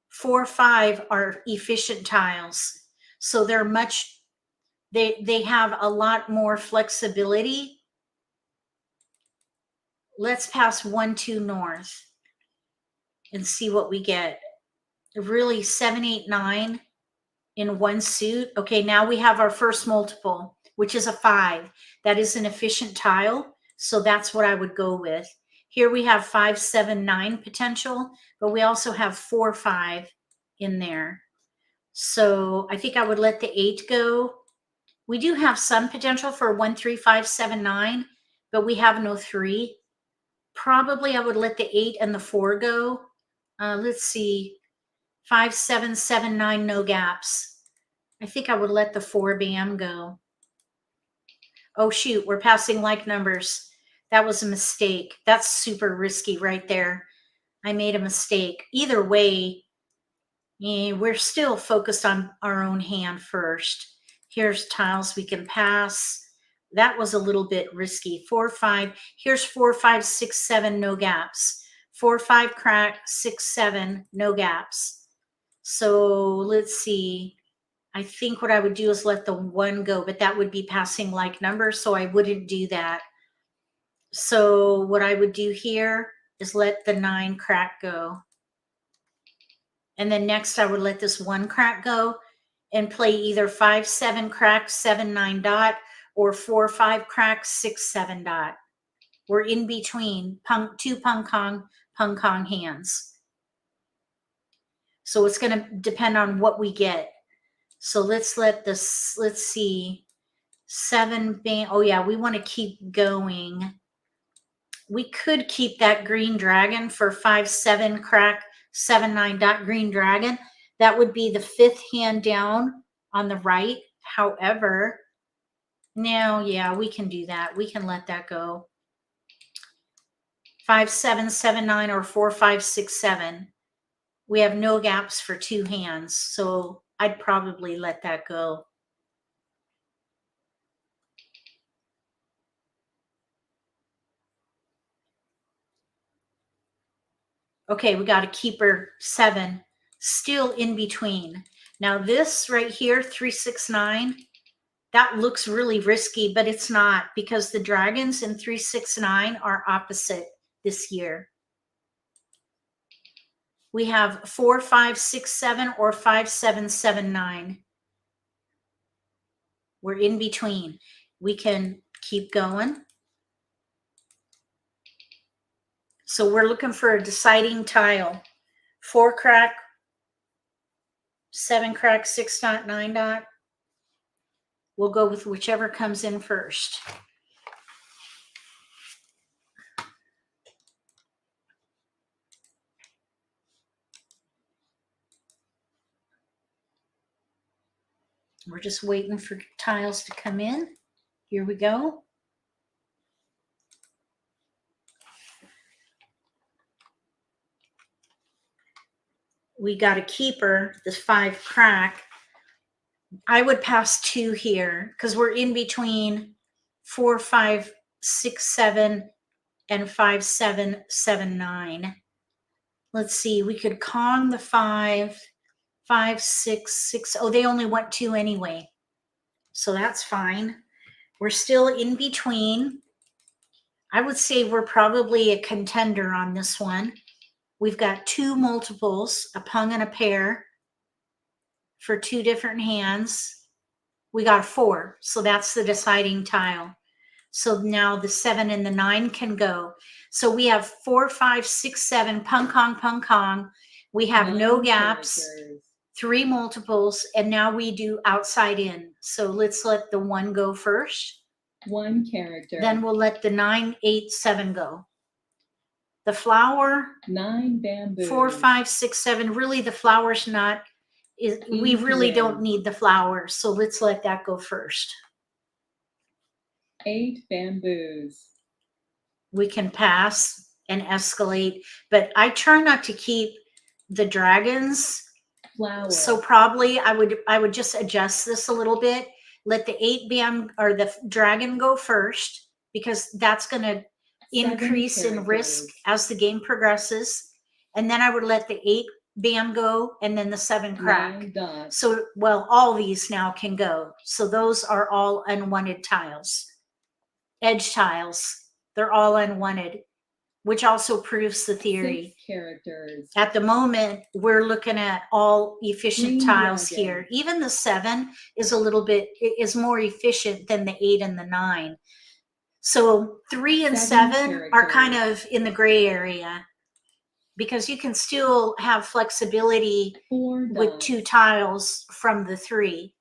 4, 5 are efficient tiles. So they're much, they have a lot more flexibility. Let's pass 1, 2 north. and see what we get. Really 7, 8, 9 in one suit. Okay, now we have our first multiple, which is a 5. That is an efficient tile, so that's what I would go with. Here we have 5, 7, 9 potential, but we also have 4, 5 in there. So I think I would let the 8 go. We do have some potential for 1, 3, 5, 7, 9, but we have no 3. Probably I would let the 8 and the 4 go. Let's see, 5, 7, 7, 9, no gaps. I think I would let the 4 bam go. Oh shoot, we're passing like numbers. That was a mistake. That's super risky right there. I made a mistake. Either way, we're still focused on our own hand first. Here's tiles we can pass. That was a little bit risky. 4, 5. Here's 4, 5, 6, 7, no gaps. 4, 5 crack, 6, 7, no gaps. So let's see. I think what I would do is let the 1 go, but that would be passing like numbers, so I wouldn't do that. So what I would do here is let the 9 crack go. And then next I would let this 1 crack go and play either 5, 7 crack, 7, 9 dot, or 4, 5 crack, 6, 7 dot. We're in between 2 pung kong hands. So it's going to depend on what we get. So let's let this, let's see, 7 bam. Oh yeah, we want to keep going. We could keep that green dragon for 5, 7 crack, 7, 9 dot green dragon. That would be the 5th hand down on the right. However, now, yeah, we can do that. We can let that go. 5, 7, 7, 9, or 4, 5, 6, 7. We have no gaps for 2 hands, so I'd probably let that go. Okay, we got a keeper 7, still in between. Now this right here, 3, 6, 9, that looks really risky, but it's not, because the dragons in 3, 6, 9 are opposite this year. We have 4, 5, 6, 7, or 5, 7, 7, 9. We're in between. We can keep going. So we're looking for a deciding tile. 4 crack, 7 crack, 6 dot, 9 dot. We'll go with whichever comes in first. We're just waiting for tiles to come in. Here we go. We got a keeper, this 5 crack. I would pass 2 here because we're in between 4, 5, 6, 7, and 5, 7, 7, 9. Let's see, we could Kong the 5, 5, 6, 6. Oh, they only want 2 anyway. So that's fine. We're still in between. I would say we're probably a contender on this one. We've got 2 multiples, a pung and a pair for 2 different hands. We got a 4, so that's the deciding tile. So now the 7 and the 9 can go. So we have 4, 5, 6, 7, pung kong. We have no gaps, characters. 3 multiples, and now we do outside in. So let's let the 1 go first. 1 character. Then we'll let the 9, 8, 7 go. The flower, 9 bamboo. 4, 5, 6, 7. Really, the flower's not. We really don't need the flower, so let's let that go first. 8 bamboos. We can pass and escalate, but I try not to keep the dragons. Flower. So probably I would just adjust this a little bit. Let the 8 bam or the dragon go first, because that's going to increase in risk as the game progresses. And then I would let the 8 bam go, and then the 7 crack. 9 dots. So, well, all these now can go. So those are all unwanted tiles. Edge tiles. They're all unwanted. which also proves the theory. 6 characters. At the moment, we're looking at all efficient Green tiles dragon. here. Even the 7 is a little bit, is more efficient than the 8 and the 9. So 3 and 7 7 are kind characters. of in the gray area because you can still have flexibility 4 with dots. 2 tiles from the 3.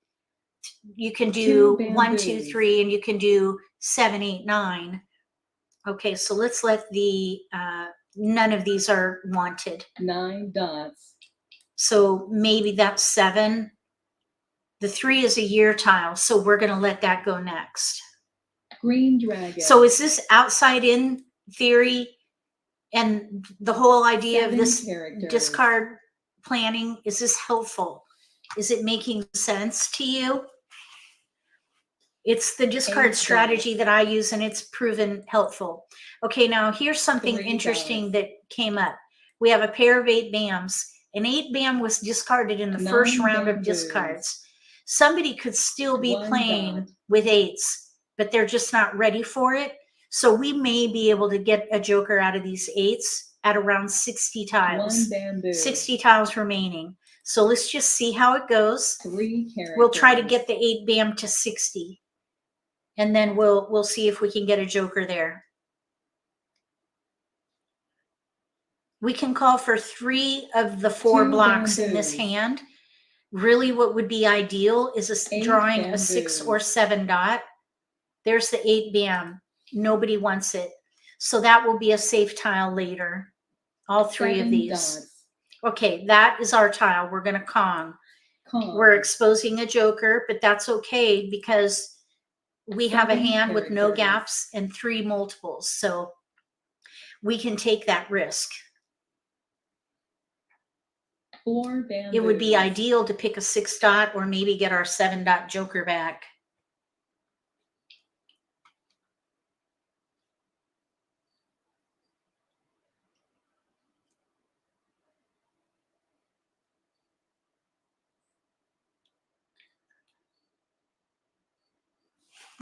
You can 2 do 1, 2, bamboos. 3, and you can do 7, 8, 9. Okay, so let's let the, none of these are wanted. 9 dots. So maybe that's 7. The 3 is a year tile, so we're going to let that go next. Green dragon. So is this outside in theory and the whole idea 7 of this characters. discard planning, is this helpful? Is it making sense to you? It's the discard 8 strategy dots. that I use, and it's proven helpful. Okay, now here's something 3 interesting dots. that came up. We have a pair of 8 BAMs. An 8 BAM was discarded in the 9 first round of bamboos. discards. Somebody could still be 1 playing dot. with 8s, but they're just not ready for it. So we may be able to get a joker out of these 8s at around 60 tiles. 1 bamboo. 60 tiles remaining. So let's just see how it goes. 3 characters. We'll try to get the 8 BAM to 60. And then we'll see if we can get a joker there. We can call for 3 of the 4 2 blocks in this bamboos. hand. Really what would be ideal is 8 drawing a 6 or bamboos. 7 dot. There's the 8 BAM. Nobody wants it. So that will be a safe tile later. All 3 of 7 these. dots. Okay, that is our tile. We're going to Kong. Kong. We're exposing a joker, but that's okay because we have a 7 hand with no characters. gaps and 3 multiples. So we can take that risk. 4 bamboos. It would be ideal to pick a 6 dot or maybe get our 7 dot joker back.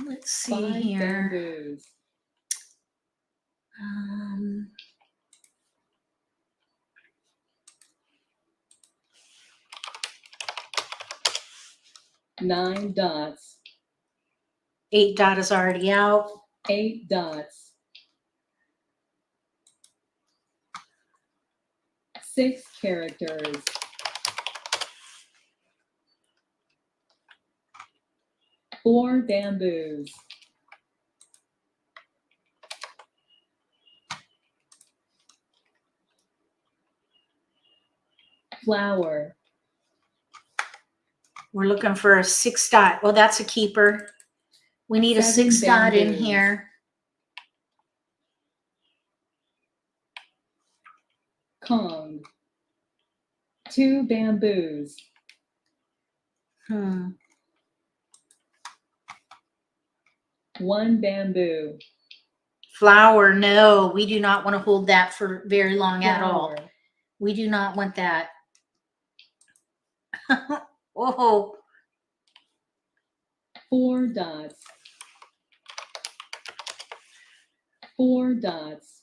Let's see 5 here. bamboos. Um, 9 dots. 8 dot is already out. 8 dots. 6 characters. Four bamboos. Flower. We're looking for a 6 dot. Well, that's a keeper. We need a 7 6 dot in bamboos. here. Kong. 2 bamboos. 1 bamboo. Flower, no, we do not want to hold that for very long at all. Flower. We do not want that. Whoa. 4 dots. 4 dots.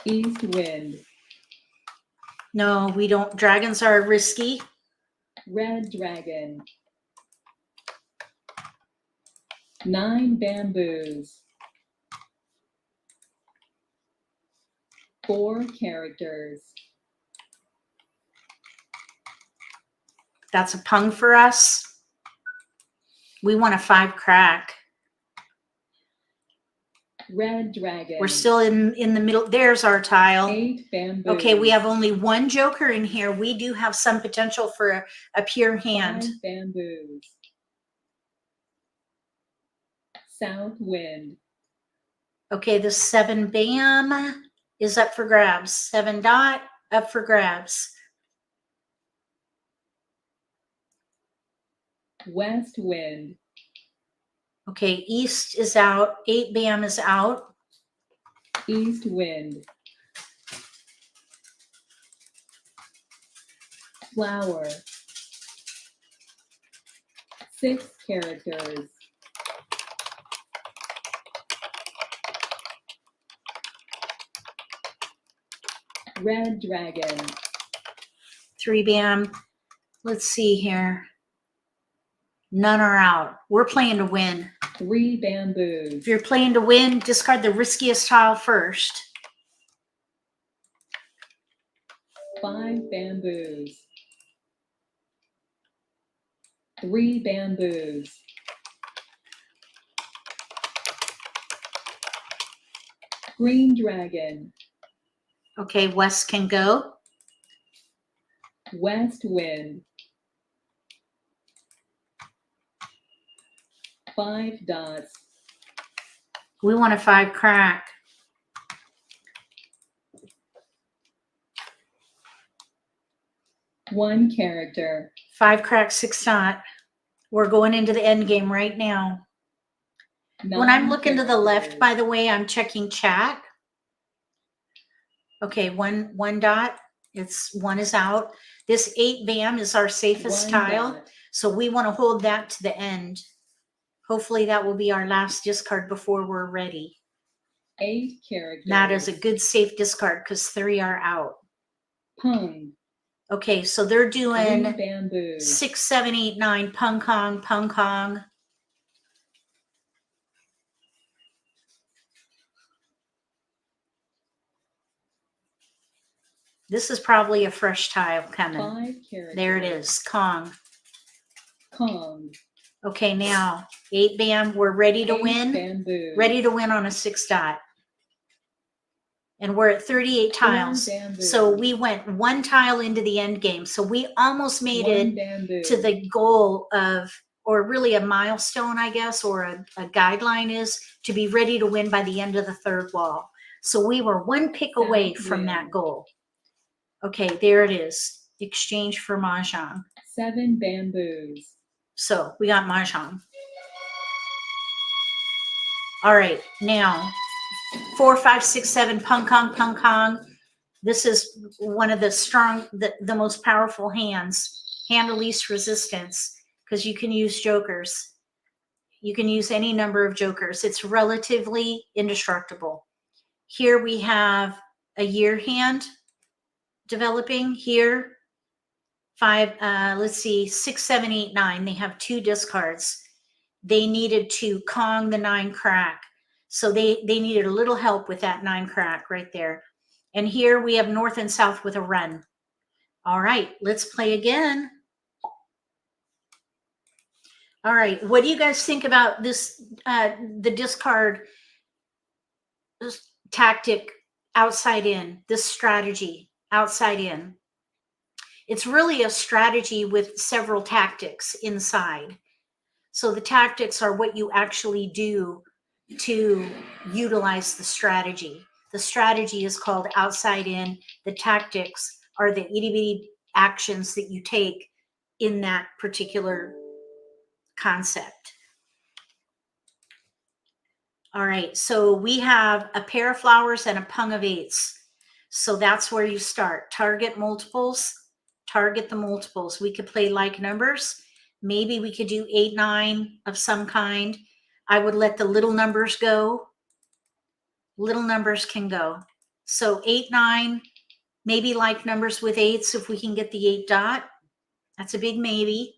East wind. No, we don't. Dragons are risky. Red dragon. 9 bamboos. 4 characters. That's a pung for us. We want a 5 crack. Red dragon. We're still in the middle. There's our tile. 8 bamboos. Okay, we have only 1 joker in here. We do have some potential for a pure hand. 5 bamboos. South wind. Okay, the 7 bam is up for grabs. 7 dot up for grabs. West wind. Okay, east is out. 8 bam is out. East wind. Flower. 6 characters. Red dragon. 3 bam. Let's see here. None are out. We're playing to win. 3 bamboos. If you're playing to win, discard the riskiest tile first. 5 bamboos. 3 bamboos. Green dragon. Okay, west can go. West wind. 5 dots. We want a 5 crack. One character. 5 crack, 6 dot. We're going into the end game right now. When I'm looking to the left, by the way, I'm checking chat. Okay, one dot. It's 1 is out. This 8 bam is our safest tile. Dot. So we want to hold that to the end. Hopefully that will be our last discard before we're ready. 8 characters. That is a good safe discard because 3 are out. Pung. Okay, so they're 3 doing bamboos. 6, 7, 8, 9. Pung Kong, Pung Kong. This is probably a fresh tile coming. 5 characters. There it is, Kong. Kong. Okay, now 8 bam. We're ready to 8 win. bamboos. Ready to win on a 6 dot. And we're at 38 tiles. So we went 1 tile into the end game. So we almost made it to the goal of, or really a milestone, I guess, or a guideline is to be ready to win by the end of the 3rd wall. So we were 1 pick away from that goal. Okay, there it is. Exchange for Mahjong. 7 bamboos. So we got Mahjong. All right, now 4, 5, 6, 7, Pung Kong, Pung Kong. This is one of the the most powerful hands. Hand of least resistance, because you can use jokers. You can use any number of jokers. It's relatively indestructible. Here we have a year hand developing here. 5, let's see, 6, 7, 8, 9. They have 2 discards. They needed to Kong the 9 crack. So they needed a little help with that 9 crack right there. And here we have north and south with a run. All right, let's play again. All right, what do you guys think about this, the discard tactic outside in, this strategy outside in? It's really a strategy with several tactics inside. So the tactics are what you actually do to utilize the strategy. The strategy is called outside in. The tactics are the itty bitty actions that you take in that particular concept. All right, so we have a pair of flowers and a pung of 8s. So that's where you start. Target multiples, target the multiples. We could play like numbers. Maybe we could do 8, 9 of some kind. I would let the little numbers go. Little numbers can go. So 8, 9, maybe like numbers with 8s if we can get the 8 dot. That's a big maybe.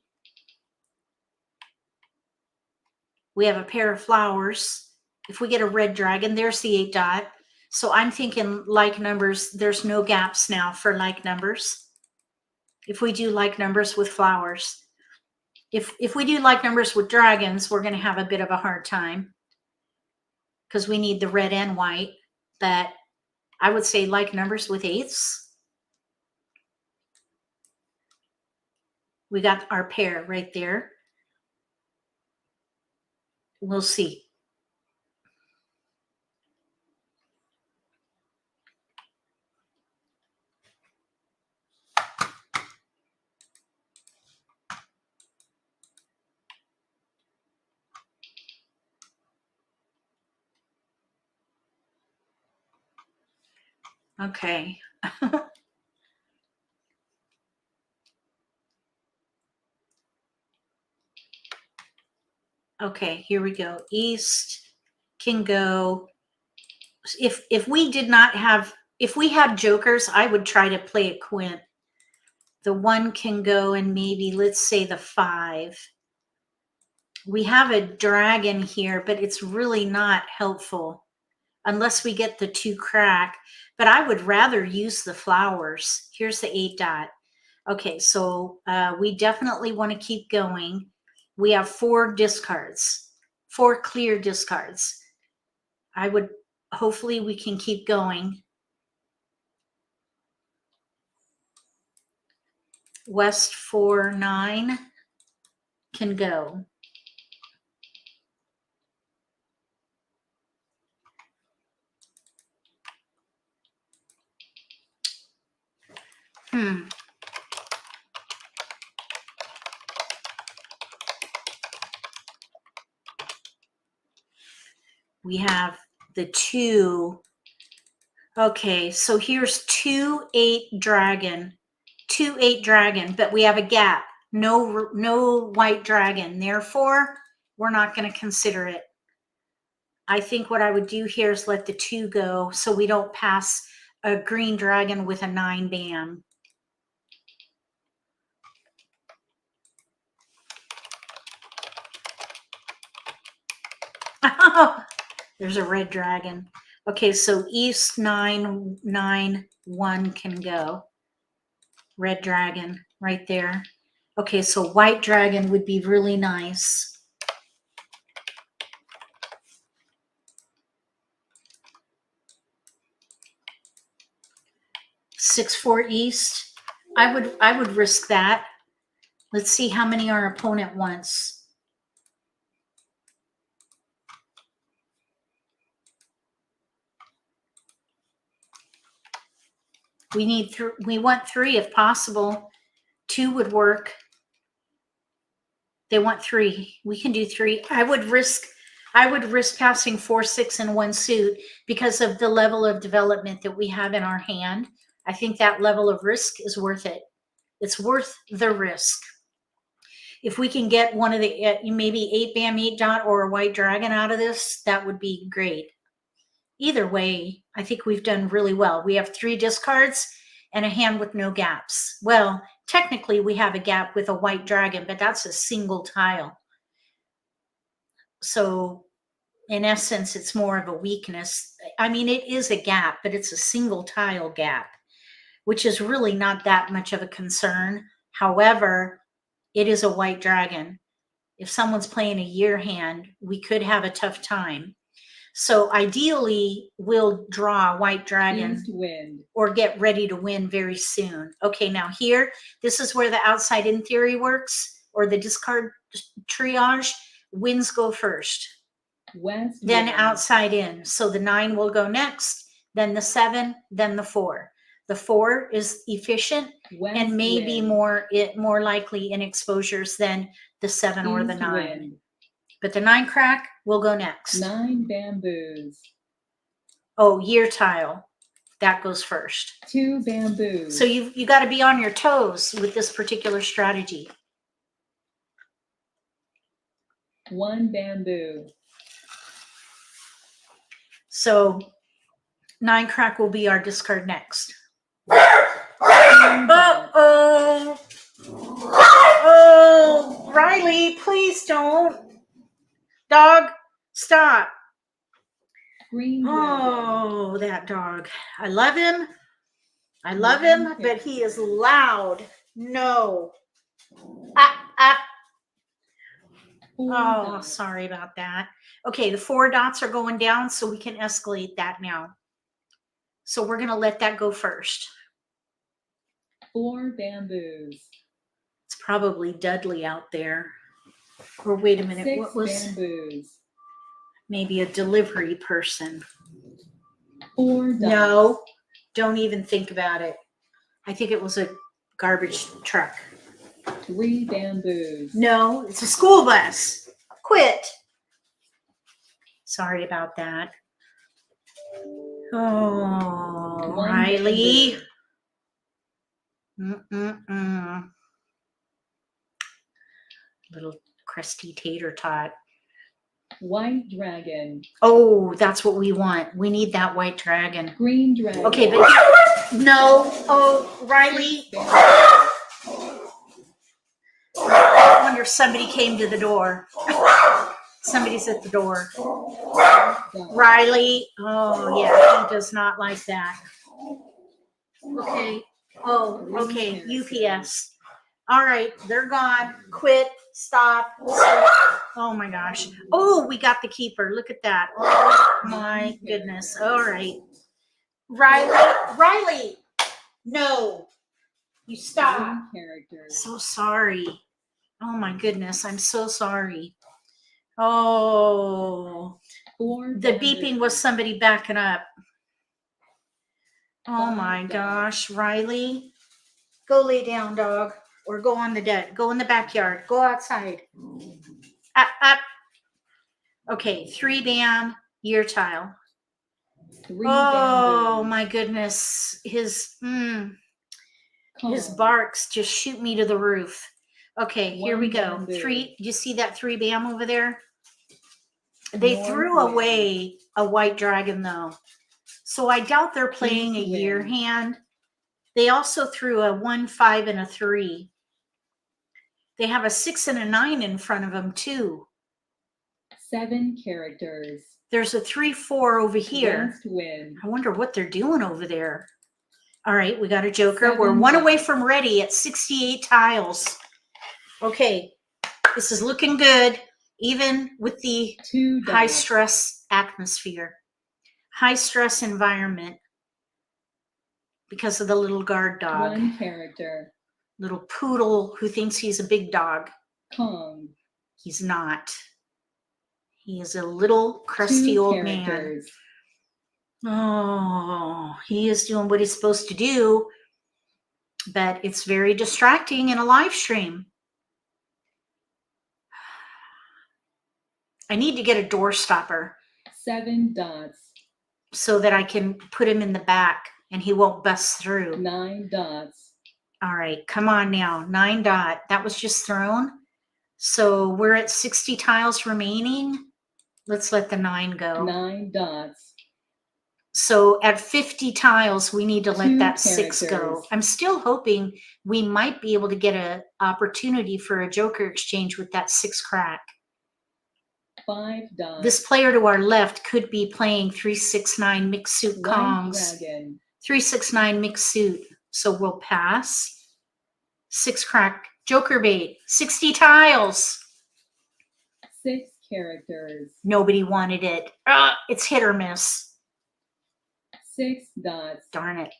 We have a pair of flowers. If we get a red dragon, there's the 8 dot. So I'm thinking like numbers, there's no gaps now for like numbers. If we do like numbers with flowers. If we do like numbers with dragons, we're going to have a bit of a hard time because we need the red and white. But I would say like numbers with 8s. We got our pair right there. We'll see. Okay. Okay, here we go. East can go. If we did not have if we had jokers, I would try to play a quint. The 1 can go, and maybe let's say the 5. We have a dragon here, but it's really not helpful unless we get the 2 crack. But I would rather use the flowers. Here's the 8 dot. Okay, so we definitely want to keep going. We have 4 discards, 4 clear discards. Hopefully we can keep going. West 4, 9 can go. We have the 2. Okay, so here's 2, 8 dragon, 2, 8 dragon, but we have a gap. No white dragon. Therefore, we're not going to consider it. I think what I would do here is let the 2 go so we don't pass a green dragon with a 9 bam. There's a red dragon. Okay, so east 9, 9, 1 can go. Red dragon right there. Okay, so white dragon would be really nice. 6, 4 east. I would risk that. Let's see how many our opponent wants. We want 3 if possible. 2 would work. They want 3. We can do 3. I would risk passing 4, 6 and 1 suit because of the level of development that we have in our hand. I think that level of risk is worth it. It's worth the risk. If we can get one of the maybe 8 bam, 8 dot, or a white dragon out of this, that would be great. Either way, I think we've done really well. We have 3 discards and a hand with no gaps. Well, technically we have a gap with a white dragon, but that's a single tile. So in essence, it's more of a weakness. I mean, it is a gap, but it's a single tile gap, which is really not that much of a concern. However, it is a white dragon. If someone's playing a year hand, we could have a tough time. So ideally, we'll draw a white dragon or get ready to win very soon. Okay, now here, this is where the outside in theory works, or the discard triage. Wins go first, West then wind. outside in. So the 9 will go next, then the 7, then the 4. The 4 is efficient West and may be wind. more likely in exposures than the 7 or the East 9. wind. But the 9 crack will go next. 9 bamboos. Oh, year tile. That goes first. 2 bamboos. So you got to be on your toes with this particular strategy. 1 bamboo. So 9 crack will be our discard next. 10 dot. Uh-oh. Oh, Riley, please don't. Dog, stop. Green dragon. Oh, that dog. I love him. I love him, but he is loud. No. Ah. 4 Oh, dots. sorry about that. Okay, the 4 dots are going down, so we can escalate that now. So we're going to let that go first. 4 bamboos. It's probably Dudley out there. Or wait a minute, 6 what was bamboos. maybe a delivery person? 4 dots. No, don't even think about it. I think it was a garbage truck. 3 bamboos. No, it's a school bus. Quit. Sorry about that. Oh, 1 Riley. bamboo. Little crusty tater tot. White dragon. Oh, that's what we want. We need that white dragon. Green dragon. Okay, but no. Oh, Riley. I wonder if somebody came to the door. Somebody's at the door. Riley. Oh, yeah, he does not like that. Okay. Oh, okay. UPS. All right, they're gone. Quit. Stop. Oh my gosh. Oh, we got the keeper. Look at that. Oh my goodness. All right. Riley. No. You stop. Characters. So sorry. Oh my goodness. I'm so sorry. Oh. The beeping was somebody backing up. Oh my gosh. Riley. Go lay down, dog. Or go on the deck. Go in the backyard. Go outside. Up. Okay, 3 bam, year tile. 3 Oh bamboos. my goodness. His barks just shoot me to the roof. Okay, here we go. Bamboo. 3. You see that 3 bam over there? They threw away a white dragon though. So I doubt they're playing a year hand. They also threw a 1, 5, and a 3. They have a 6 and a 9 in front of them too. 7 characters. There's a 3, 4 over here. West wind. I wonder what they're doing over there. All right, we got a joker. 7 We're 1 away dots. from ready at 68 tiles. Okay, this is looking good, even with the 2 dots. high stress atmosphere, high stress environment because of the little guard dog. 1 character. Little poodle who thinks he's a big dog. Kong. He's not. He is a little crusty 2 old man. characters. Oh, he is doing what he's supposed to do, but it's very distracting in a live stream. I need to get a door stopper 7 dots. so that I can put him in the back and he won't bust through. 9 dots. All right, come on now. 9 dot. That was just thrown. So we're at 60 tiles remaining. Let's let the 9 go. 9 dots. So at 50 tiles, we need to let 2 that 6 go. characters. I'm still hoping we might be able to get an opportunity for a joker exchange with that 6 crack. 5 dots. This player to our left could be playing 3, 6, 9 mixed suit White Kongs. dragon. 3, 6, 9 mixed suit. So we'll pass. 6 crack joker bait. 60 tiles. 6 characters. Nobody wanted it. It's hit or miss. 6 dots. Darn it.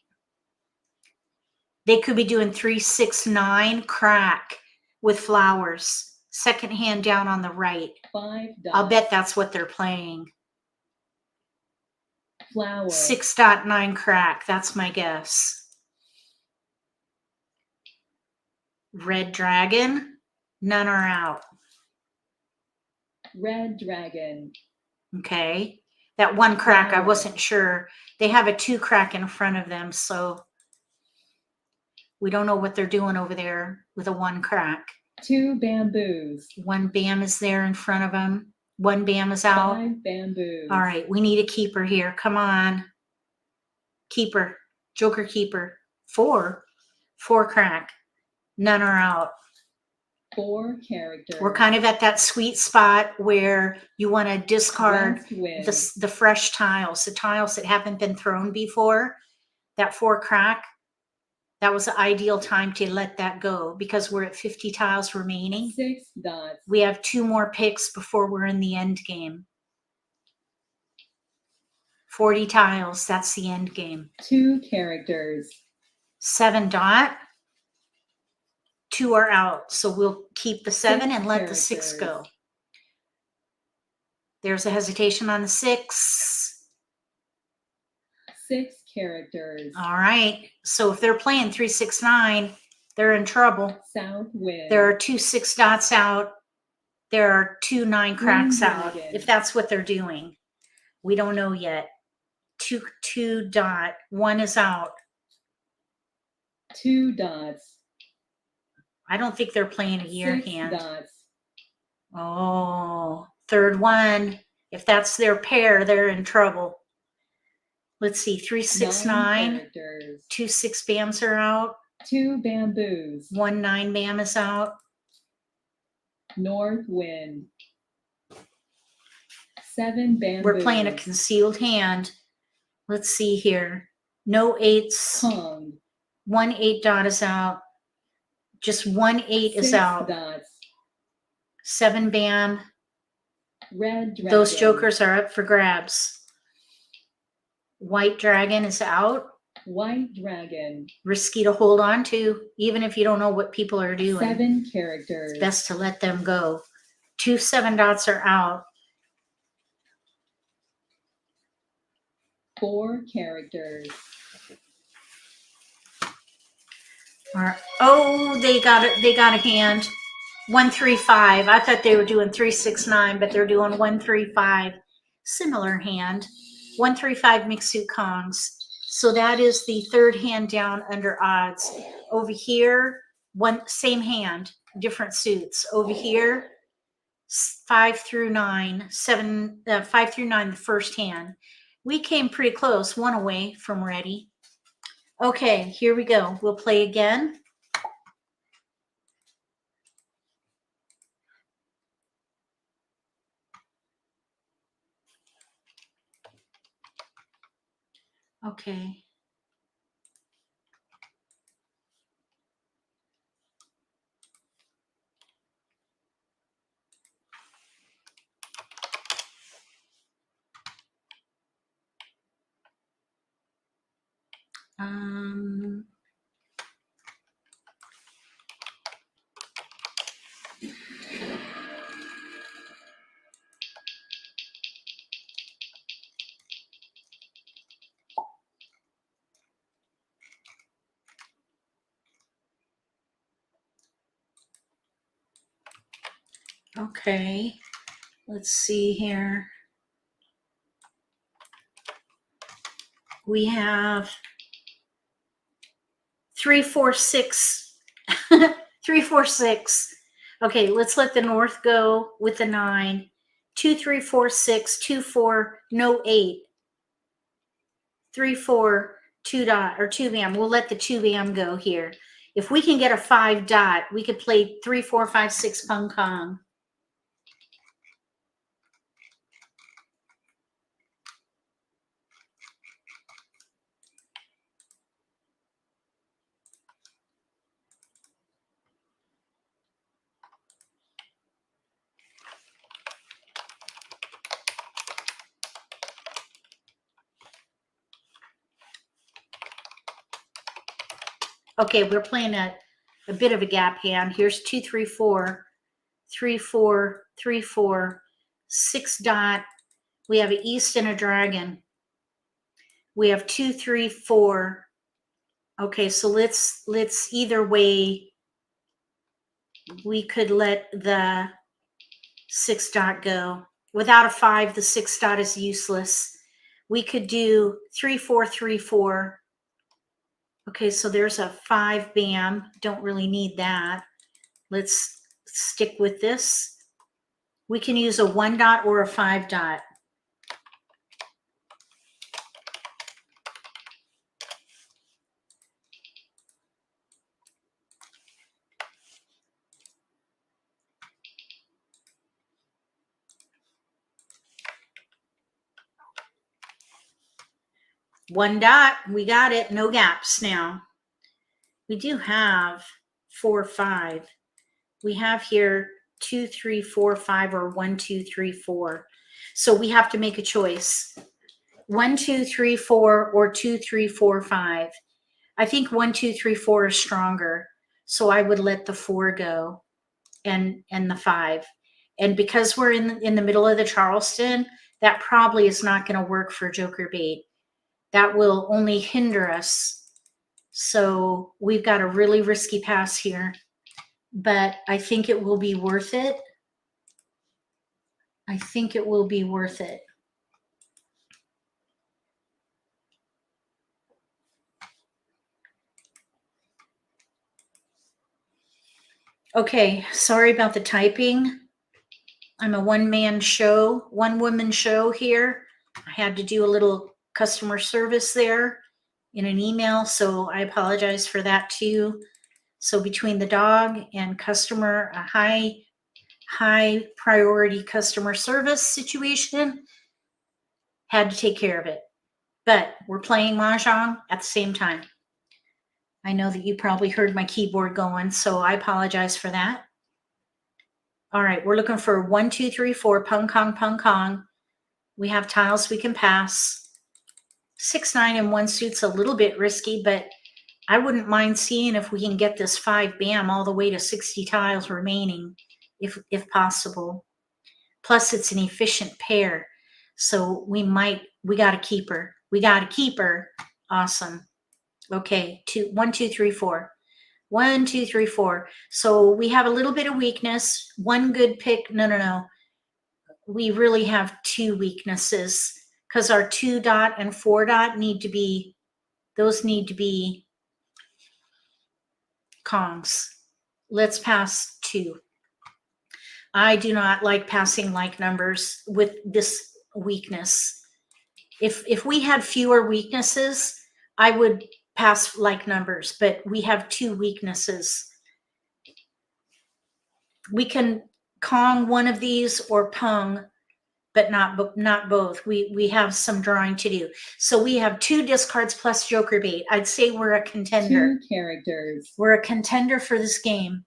They could be doing 3, 6, 9 crack with flowers. Second hand down on the right. 5 dots. I'll bet that's what they're playing. Flower. 6.9 crack. That's my guess. Red dragon. None are out. Red dragon. Okay. That 1 crack, I Flower. wasn't sure. They have a 2 crack in front of them, so we don't know what they're doing over there with a 1 crack. 2 bamboos. 1 bam is there in front of them. 1 bam is out. 5 bamboos. All right, we need a keeper here. Come on. Keeper. Joker keeper. 4. 4 crack. None are out. 4 characters. We're kind of at that sweet spot where you want to discard West wind. the fresh tiles, the tiles that haven't been thrown before. That 4 crack, that was the ideal time to let that go because we're at 50 tiles remaining. 6 dots. We have 2 more picks before we're in the end game. 40 tiles, that's the end game. 2 characters. 7 dot. 2 are out, so we'll keep the 7 and let the 6 go. There's a hesitation on the 6. 6 characters. All right, so if they're playing 3, 6, 9, they're in trouble. South wind. There are 2 6 dots out. There are 2 9 cracks out, dragon. if that's what they're doing. We don't know yet. 2 dot. 1 is out. 2 dots. I don't think they're playing a year 6 hand. dots. Oh, Third one, if that's their pair, they're in trouble. Let's see, 3, 6, 9. characters. 2 6 bams are out. 2 bamboos. 1 9 bam is out. North wind. 7 bamboos. We're playing a concealed hand. Let's see here. No 8s. Kong. 1 8 dot is out. Just 1 8 is 6 out. dots. 7 bam. Red dragon. Those jokers are up for grabs. White dragon is out. White dragon. Risky to hold on to, even if you don't know what people are doing. 7 characters. It's best to let them go. 2 7 dots are out. 4 characters. Oh, they got it. They got a hand. 1 3 5. I thought they were doing 3 6 9, but they're doing 1 3 5. Similar hand. 1 3 5 mixed suit Kongs. So that is the third hand down under odds. Over here, same hand, different suits. Over here, 5 through 9, 5 through 9, the first hand. We came pretty close, 1 away from ready. Okay, here we go. We'll play again. Okay. Okay, let's see here. We have 3 4 6. 3 4 6. Okay, let's let the north go with the 9. 2 3 4 6. 2 4. No 8. 3 4 2 dot or 2 bam. We'll let the 2 bam go here. If we can get a 5 dot, we could play 3 4 5 6 pung kong. Okay, we're playing a bit of a gap hand. Here's 2 3 4. 3 4 3 4. 6 dot. We have an east and a dragon. We have 2 3 4. Okay, so let's either way. We could let the 6 dot go. Without a 5, the 6 dot is useless. We could do 3 4 3 4. Okay, so there's a 5 bam. Don't really need that. Let's stick with this. We can use a 1 dot or a 5 dot. One dot, we got it. No gaps now. We do have 4 5. We have here 2 3 4 5 or 1 2 3 4. So we have to make a choice. 1 2 3 4 or 2 3 4 5. I think 1 2 3 4 is stronger. So I would let the 4 go and the 5. And because we're in the middle of the Charleston, that probably is not going to work for joker bait. That will only hinder us. So we've got a really risky pass here, but I think it will be worth it. I think it will be worth it. Okay, sorry about the typing. I'm a one-man show, one-woman show here. I had to do a little customer service there in an email, so I apologize for that too. So between the dog and customer, a high priority customer service situation, had to take care of it. But we're playing Mahjong at the same time. I know that you probably heard my keyboard going, so I apologize for that. All right, we're looking for 1, 2, 3, 4, pung, kong, pung, kong. We have tiles we can pass. 6, 9, and 1 suit's a little bit risky, but I wouldn't mind seeing if we can get this 5 bam all the way to 60 tiles remaining, if possible. Plus, it's an efficient pair, so we got to keep her. We got to keep her. Awesome. Okay, 1, 2, 3, 4. 1, 2, 3, 4. So we have a little bit of weakness. One good pick. No. We really have 2 weaknesses because our 2 dot and 4 dot need to be Kongs. Let's pass 2. I do not like passing like numbers with this weakness. If we had fewer weaknesses, I would pass like numbers, but we have 2 weaknesses. We can Kong one of these or pung, but not both. We have some drawing to do. So we have 2 discards plus joker bait. I'd say we're a contender. 2 characters. We're a contender for this game.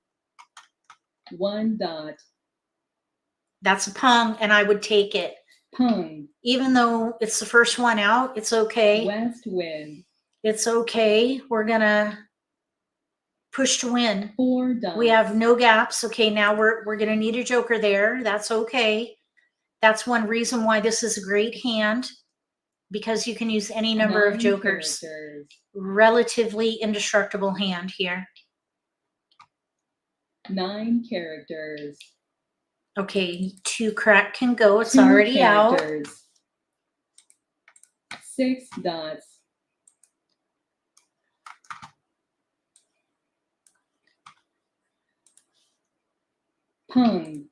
1 dot. That's a pung, and I would take it. Pung. Even though it's the first one out, it's okay. West wind. It's okay. We're gonna push to win. 4 dots. We have no gaps. Okay, now we're gonna need a joker there. That's okay. That's one reason why this is a great hand, because you can use any number of jokers. Characters. Relatively indestructible hand here. 9 characters. Okay, 2 crack can go. It's 2 already characters. out. 6 dots. Pung.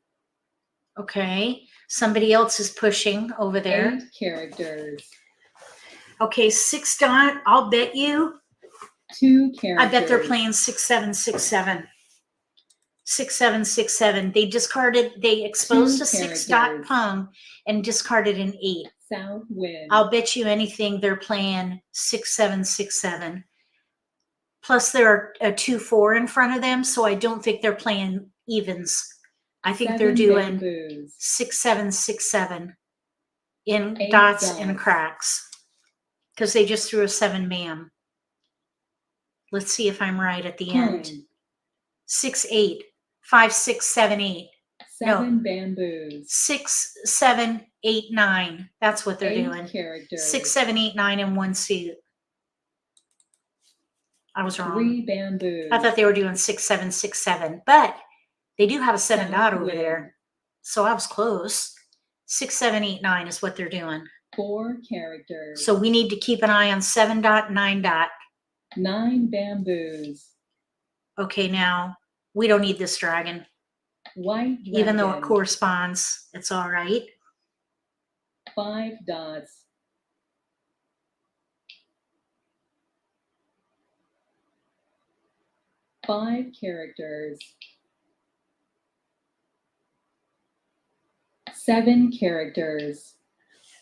Okay, somebody else is pushing over there. 8 characters. Okay, 6 dot. I'll bet you. 2 characters. I bet they're playing 6, 7, 6, 7. 6, 7, 6, 7. They exposed a 6 dot pung and discarded an 8. South wind. I'll bet you anything they're playing 6, 7, 6, 7. Plus there are a 2, 4 in front of them, so I don't think they're playing evens. I think they're doing bamboos. 6, 7, 6, 7 in 8 dots and cracks, because they just threw a 7 bam. Let's see if I'm right at the end. 6, 8, 5, 6, 7, 8. 7 bamboos. 6, 7, 8, 9. That's what they're 8 doing. characters. 6, 7, 8, 9 in 1 suit. I was wrong. 3 bamboos. I thought they were doing 6, 7, 6, 7, but they do have a 7 dot over there, so I was close. 6, 7, 8, 9 is what they're doing. 4 characters. So we need to keep an eye on 7 dot, 9 dot. 9 bamboos. Okay, now we don't need this dragon. White dragon. Even though it corresponds, it's all right. 5 dots. Five characters. 7 characters.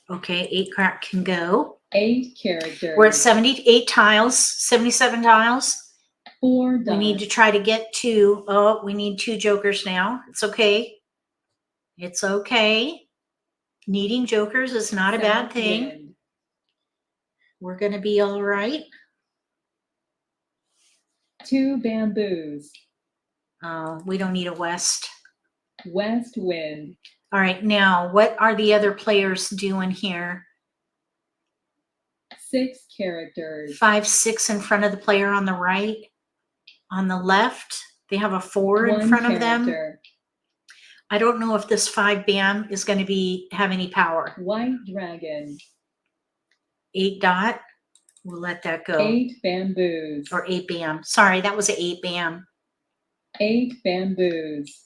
Okay, 8 crack can go. 8 characters. We're at 78 tiles, 77 tiles. 4 dots. We need to try to get to, we need 2 jokers now. It's okay. It's okay. Needing jokers is not a bad thing. Wind. We're going to be all right. 2 bamboos. We don't need a west. West wind. All right, now what are the other players doing here? 6 characters. 5, 6 in front of the player on the right. On the left, they have a 4 in front of them. I don't know if this 5 bam is going to have any power. White dragon. 8 dot. We'll let that go. 8 bamboos. Or 8 bam. Sorry, that was an 8 bam. 8 bamboos.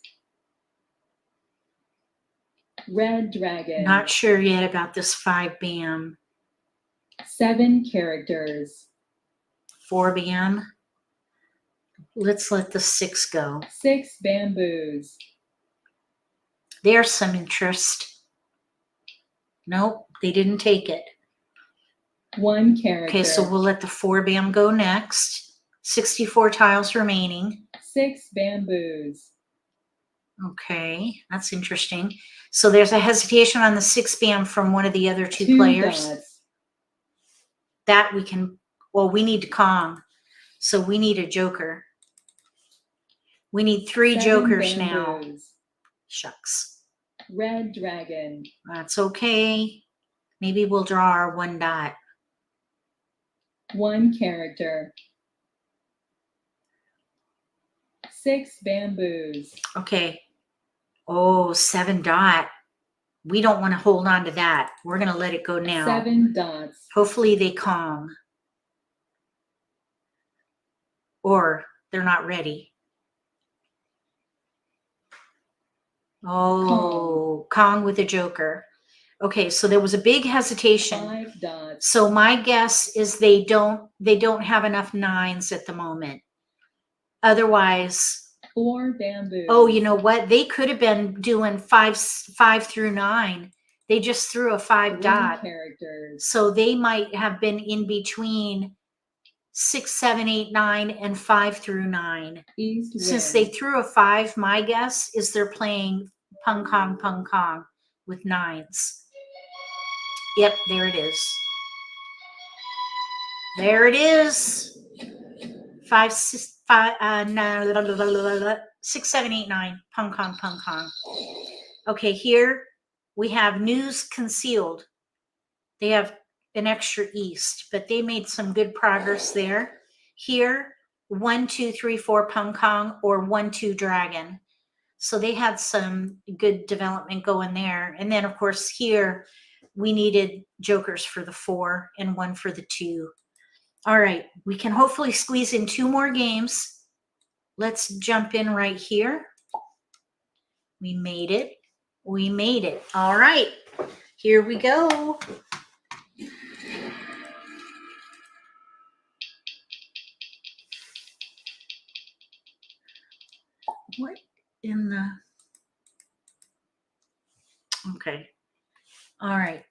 Red dragon. Not sure yet about this 5 bam. 7 characters. 4 bam. Let's let the 6 go. 6 bamboos. There's some interest. Nope, they didn't take it. 1 character. Okay, so we'll let the 4 bam go next. 64 tiles remaining. 6 bamboos. Okay, that's interesting. So there's a hesitation on the 6 bam from one of the other 2 2 players. dots. That we can, well, we need to Kong. So we need a joker. We need 3 7 jokers now. bamboos. Shucks. Red dragon. That's okay. Maybe we'll draw our 1 dot. 1 character. 6 bamboos. Okay. Oh, 7 dot. We don't want to hold on to that. We're going to let it go now. 7 dots. Hopefully they Kong. Or they're not ready. Oh, Kong with a joker. Okay, so there was a big hesitation. 5 dots. So my guess is they don't have enough 9s at the moment. Otherwise, 4 bamboos. oh, you know what? They could have been doing 5 through 9. They just threw a 5 3 dot. characters. So they might have been in between 6, 7, 8, 9, and 5 through 9. East Since wind. they threw a 5, my guess is they're playing pung kong with 9s. Yep, there it is. There it is. 5, 6, 7, 8, 9. Pung kong. Okay, here we have news concealed. They have an extra east, but they made some good progress there. Here, 1, 2, 3, 4 pung kong or 1, 2 dragon. So they had some good development going there. And then of course here we needed jokers for the 4 and 1 for the 2. All right, we can hopefully squeeze in 2 more games. Let's jump in right here. We made it. We made it. All right, here we go. What in the... Okay. All right.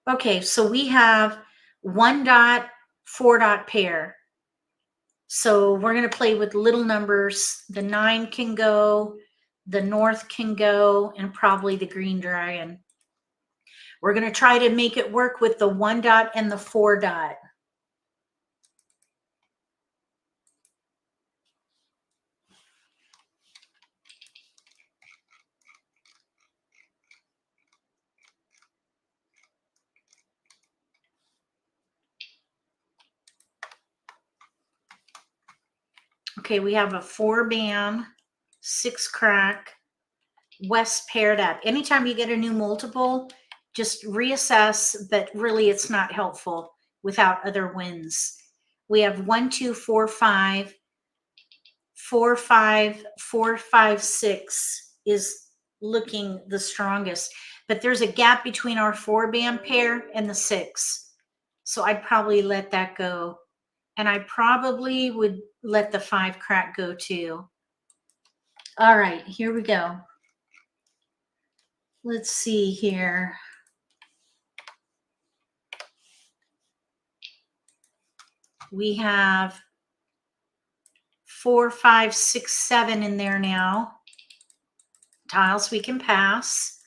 Okay, so we have 1 dot, 4 dot pair. So we're going to play with little numbers. The 9 can go, the north can go, and probably the green dragon. We're going to try to make it work with the 1 dot and the 4 dot. Okay, we have a 4 bam, 6 crack, west paired up. Anytime you get a new multiple, just reassess, but really it's not helpful without other wins. We have 1, 2, 4, 5, 4, 5, 4, 5, 6 is looking the strongest, but there's a gap between our 4 bam pair and the 6. So I'd probably let that go. And I probably would let the 5 crack go too. All right, here we go. Let's see here. We have 4, 5, 6, 7 in there now. Tiles we can pass.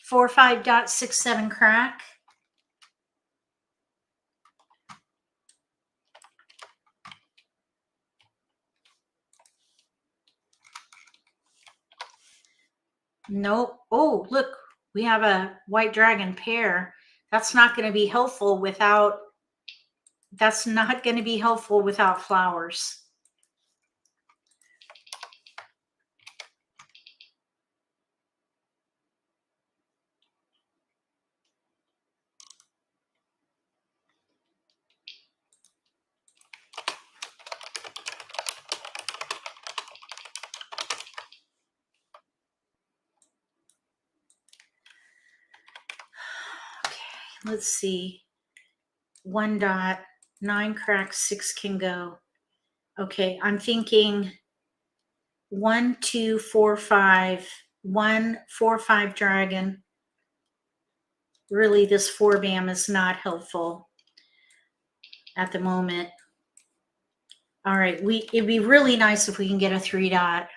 4, 5 dot 6, 7 crack. Nope. Oh, look, we have a white dragon pair. That's not going to be helpful without, flowers. let's see. 1 dot, 9 cracks, 6 can go. Okay, I'm thinking 1, 2, 4, 5. 1, 4, 5 dragon. Really, this 4 bam is not helpful at the moment. All right, it'd be really nice if we can get a 3 dot.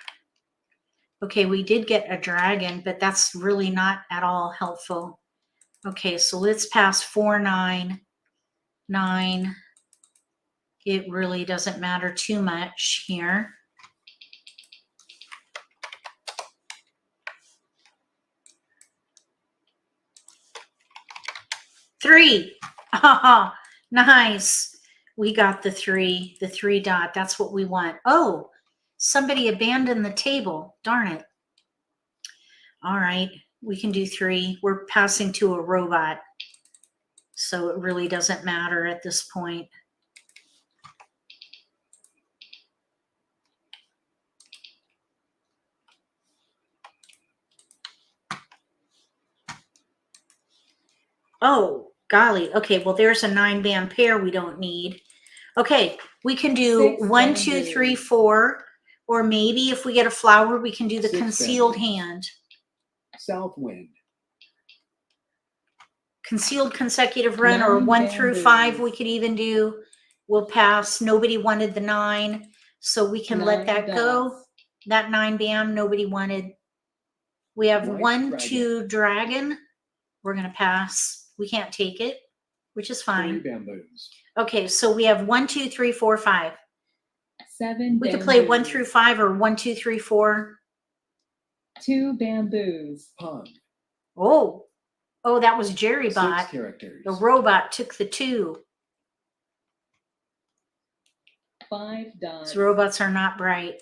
Okay, we did get a dragon, but that's really not at all helpful. Okay, so let's pass 4, 9, 9. It really doesn't matter too much here. Three. Oh, nice. We got the 3 dot. That's what we want. Oh, somebody abandoned the table. Darn it. All right, we can do 3. We're passing to a robot, so it really doesn't matter at this point. Oh, golly. Okay, well, there's a 9 bam pair we don't need. Okay, we can do 6 1, 2, 3, 4, or maybe if we get a flower, we can do the 6 concealed bamboos. hand. South wind. Concealed consecutive run, or 9 1 through 5 we bamboos. could even do. We'll pass. Nobody wanted the 9, so we can let 9 that go. dots. That 9 bam nobody wanted. We have White 1, dragon. 2 dragon. We're going to pass. We can't take it, which is 3 fine. bamboos. Okay, so we have 1, 2, 3, 4, 5. 7 We could play 1 bamboos. through 5 or 1, 2, 3, 4. 2 bamboos. Pong. Oh, that was Jerry 6 Bot. characters. The robot took the 2. 5 dots. These robots are not bright.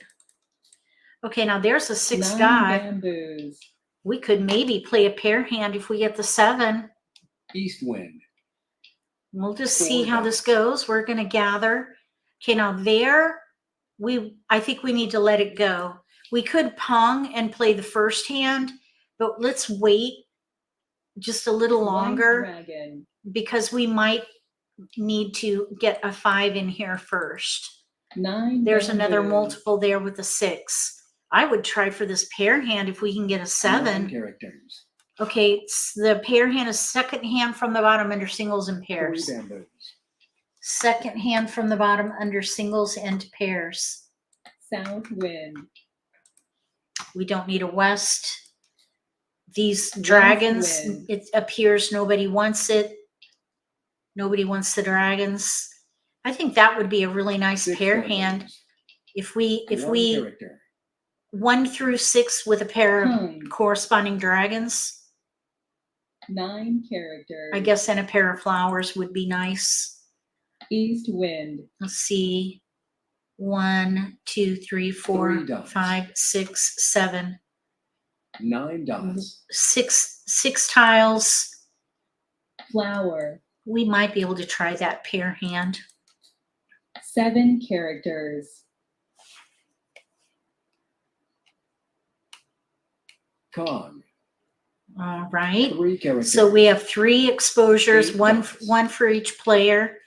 Okay, now there's a 6 9 dot. bamboos. We could maybe play a pair hand if we get the 7. East wind. We'll just 4 see how this dots. goes. We're going to gather. Okay, now there, I think we need to let it go. We could pong and play the first hand, but let's wait just a little White longer dragon. because we might need to get a 5 in here first. 9 There's another bamboos. multiple there with a 6. I would try for this pair hand if we can get a 9 7. characters. Okay, the pair hand is second hand from the bottom under singles and 3 pairs. bamboos. Second hand from the bottom under singles and pairs. South wind. We don't need a west. These West dragons, wind. it appears nobody wants it. Nobody wants the dragons. I think that would be a really nice 6 pair bamboos. hand if we 1 character. 1 through 6 with a pair of Pong. corresponding dragons. 9 characters. I guess, and a pair of flowers would be nice. East wind. Let's see. 1, 2, 3, 4, 3 dots. 5, 6, 7. 9 dots. 6 tiles. Flower. We might be able to try that pair hand. 7 characters. Kong. All right. 3 characters. So we have 3 exposures, 8 one dots. for each player.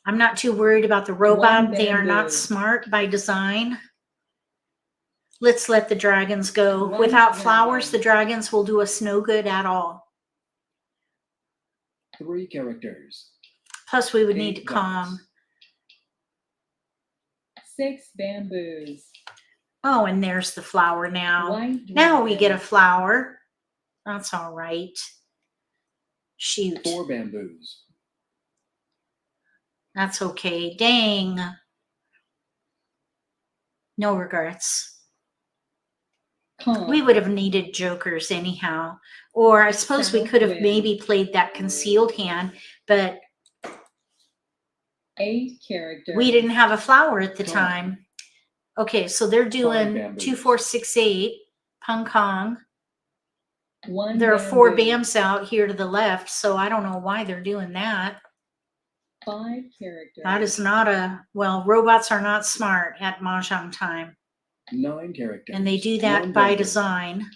I'm not too worried about the robot. 1 They are not bamboo. smart by design. Let's let the dragons go. 1 Without flowers, dragon. the dragons will do us no good at all. 3 characters. Plus, we would need 8 to calm. dots. 6 bamboos. Oh, and there's the flower now. White Now we get a dragon. flower. That's all right. Shoot. 4 bamboos. That's okay. Dang. No regrets. Kong. We would have needed jokers anyhow. Or I suppose we South could have wind. maybe played that concealed hand, but 8 characters. we didn't have a flower at the Kong. time. Okay, so they're doing bamboos. 2, 4, 6, 8. Pung Kong. 1 There are 4 bamboo. BAMs out here to the left, so I don't know why they're doing that. 5 characters. That is not well, robots are not smart at Mahjong Time. 9 characters. And they do that 1 by bamboo. design.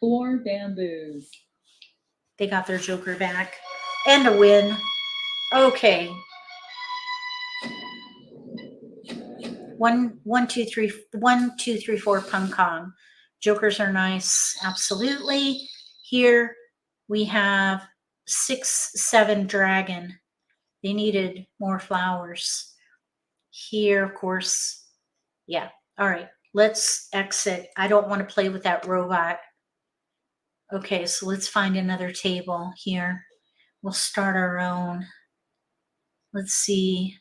4 bamboos. They got their joker back. And a win. Okay. 1, 2, 3, 1, 2, 3, 4 pung kong. Jokers are nice. Absolutely. Here we have 6, 7 dragon. They needed more flowers. Here, of course, yeah. All right, let's exit. I don't want to play with that robot. Okay, so let's find another table here. We'll start our own. Let's see.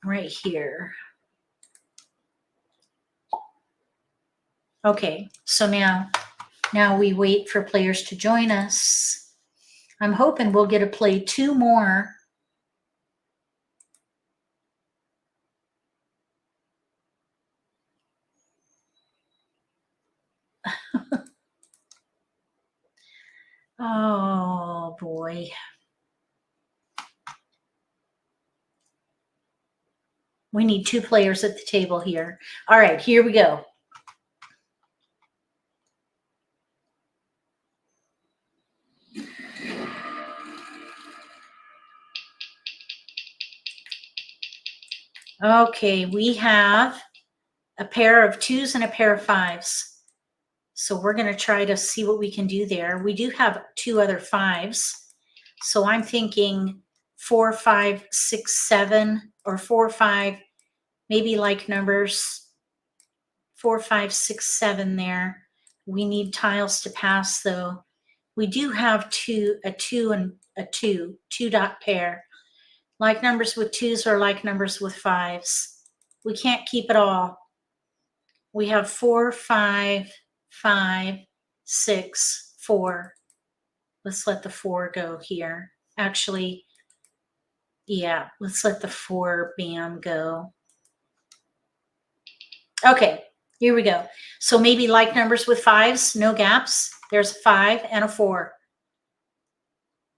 Right here. Okay, so now we wait for players to join us. I'm hoping we'll get to play 2 more. Oh boy. We need 2 players at the table here. All right, here we go. Okay, we have a pair of 2s and a pair of 5s. So we're going to try to see what we can do there. We do have 2 other 5s. So I'm thinking 4, 5, 6, 7, or 4, 5, maybe like numbers 4, 5, 6, 7 there. We need tiles to pass though. We do have a 2 and a 2 dot pair. Like numbers with 2s or like numbers with 5s. We can't keep it all. We have 4, 5, 5, 6, 4. Let's let the 4 go here. Actually, yeah, let's let the 4 bam go. Okay, here we go. So maybe like numbers with 5s, no gaps. There's a 5 and a 4.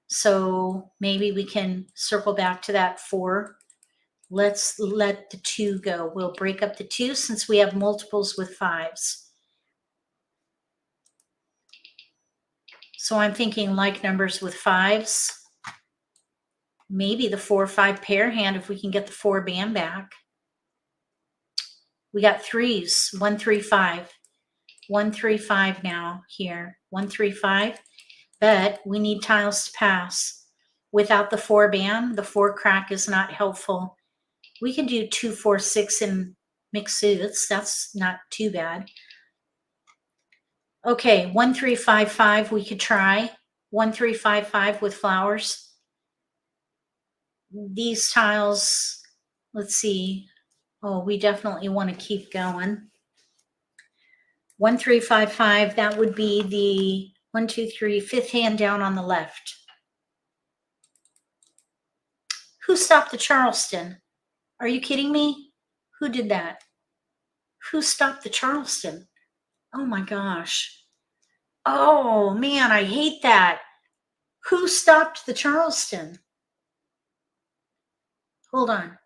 So maybe we can circle back to that 4. Let's let the 2 go. We'll break up the 2 since we have multiples with 5s. So I'm thinking like numbers with 5s. Maybe the 4, 5 pair hand if we can get the 4 bam back. We got 3s, 1, 3, 5. 1, 3, 5 now here. 1, 3, 5. But we need tiles to pass. Without the 4 bam, the 4 crack is not helpful. We can do 2, 4, 6 in mixed suits. That's not too bad. Okay, 1, 3, 5, 5 we could try. 1, 3, 5, 5 with flowers. These tiles, let's see. Oh, we definitely want to keep going. 1, 3, 5, 5, that would be the 1, 2, 3, 5th hand down on the left. Who stopped the Charleston? Are you kidding me? Who did that? Who stopped the Charleston? Oh my gosh. Oh man, I hate that. Who stopped the Charleston? Hold on.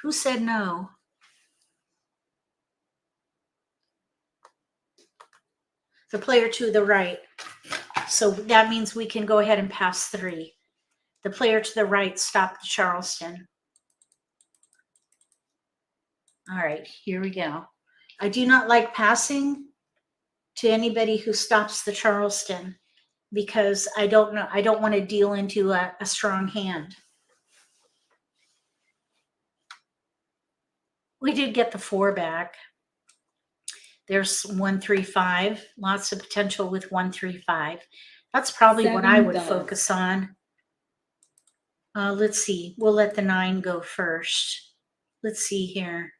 Who said no? The player to the right. So that means we can go ahead and pass 3. The player to the right stopped the Charleston. All right, here we go. I do not like passing to anybody who stops the Charleston because I don't want to deal into a strong hand. We did get the 4 back. There's 1, 3, 5. Lots of potential with 1, 3, 5. That's probably what I would focus on. Let's see. We'll let the 9 go first. Let's see here.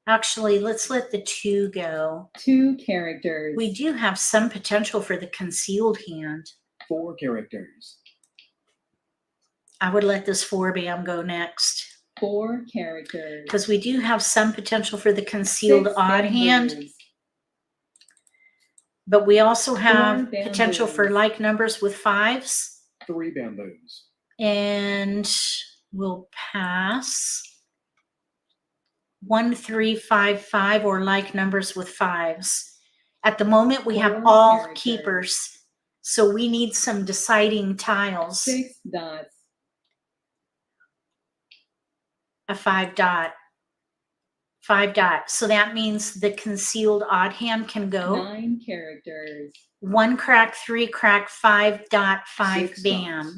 Actually, let's let the 2 go. 2 characters. We do have some potential for the concealed hand. 4 characters. I would let this 4 bam go next. 4 characters. Because we do have some potential for the concealed 6 odd hand. bamboos. But we also 4 have potential for bamboos. like numbers with 5s. 3 bamboos. And we'll pass. 1, 3, 5, 5, or like numbers with fives. At the moment, we have 4 all characters. keepers. So we need some deciding tiles. 6 dots. A 5 dot. 5 dot. So that means the concealed odd hand can go. 9 characters. 1 crack, 3 crack, 5 dot, 5 6 bam. dots.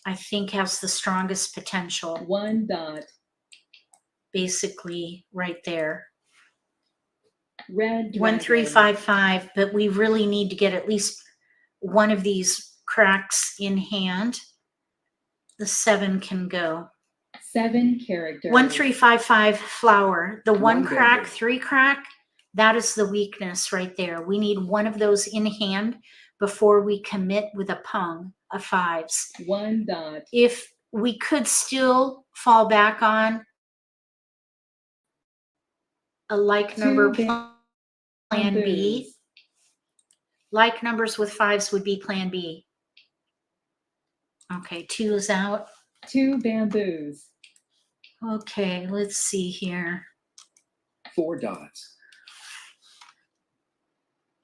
I think has the strongest potential. 1 dot. Basically right there. Red 1, 3, dragon. 5, 5, but we really need to get at least one of these cracks in hand. The 7 can go. 7 characters. 1, 3, 5, 5 flower. The 1 1 crack, bamboo. 3 crack, that is the weakness right there. We need one of those in hand before we commit with a pung of 5s. 1 dot. If we could still fall back on a like number 2 plan B. bamboos. Like numbers with 5s would be plan B. Okay, 2 is out. 2 bamboos. Okay, let's see here. 4 dots.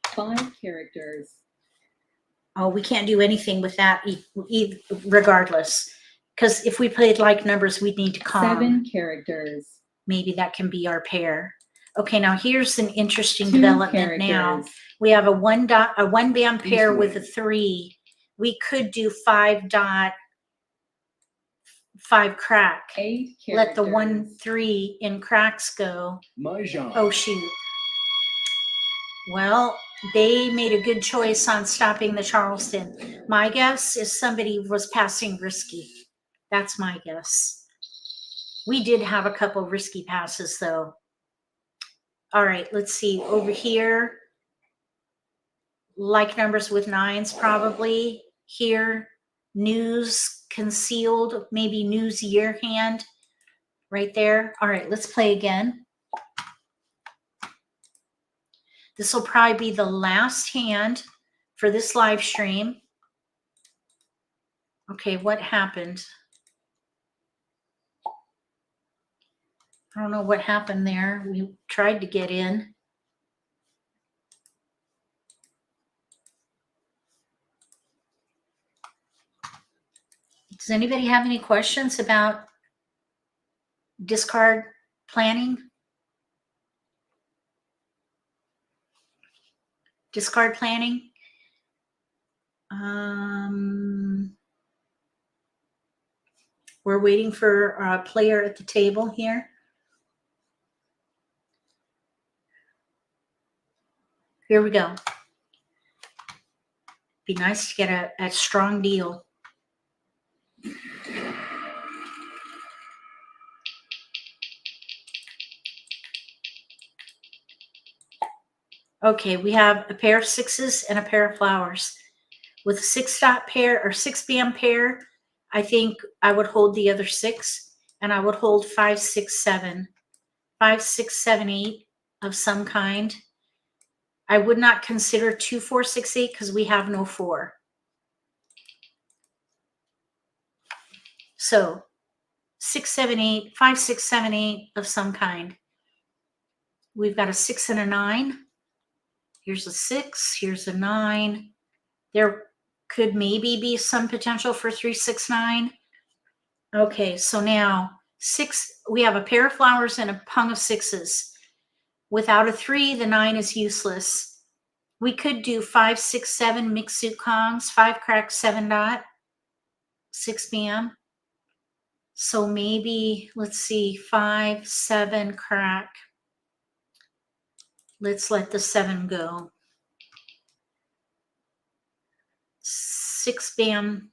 5 characters. Oh, we can't do anything with that regardless. Because if we played like numbers, we'd need to calm. 7 characters. Maybe that can be our pair. Okay, now here's an interesting 2 development now. characters. We have a 1 bam pair East with a wind. 3. We could do 5 dot, 5 crack. 8 characters. Let the 1, 3 in cracks go. Mahjong. Oh, shoot. Well, they made a good choice on stopping the Charleston. My guess is somebody was passing risky. That's my guess. We did have a couple risky passes, though. All right, let's see. Over here, like numbers with 9s probably. Here, news concealed, maybe news year hand right there. All right, let's play again. This will probably be the last hand for this live stream. Okay, what happened? I don't know what happened there. We tried to get in. Does anybody have any questions about discard planning? Discard planning? We're waiting for a player at the table here. Here we go. Be nice to get a strong deal. Okay, we have a pair of 6s and a pair of flowers. With a 6 dot pair or 6 bam pair, I think I would hold the other 6, and I would hold 5, 6, 7. 5, 6, 7, 8 of some kind. I would not consider 2, 4, 6, 8 because we have no 4. So 6, 7, 8, 5, 6, 7, 8 of some kind. We've got a 6 and a 9. Here's a 6. Here's a 9. There could maybe be some potential for 3, 6, 9. Okay, so now 6. We have a pair of flowers and a pung of 6s. Without a 3, the 9 is useless. We could do 5, 6, 7 mixed suit kongs, 5 crack, 7 dot, 6 bam. So maybe, let's see, 5, 7 crack. Let's let the 7 go. 6 bam,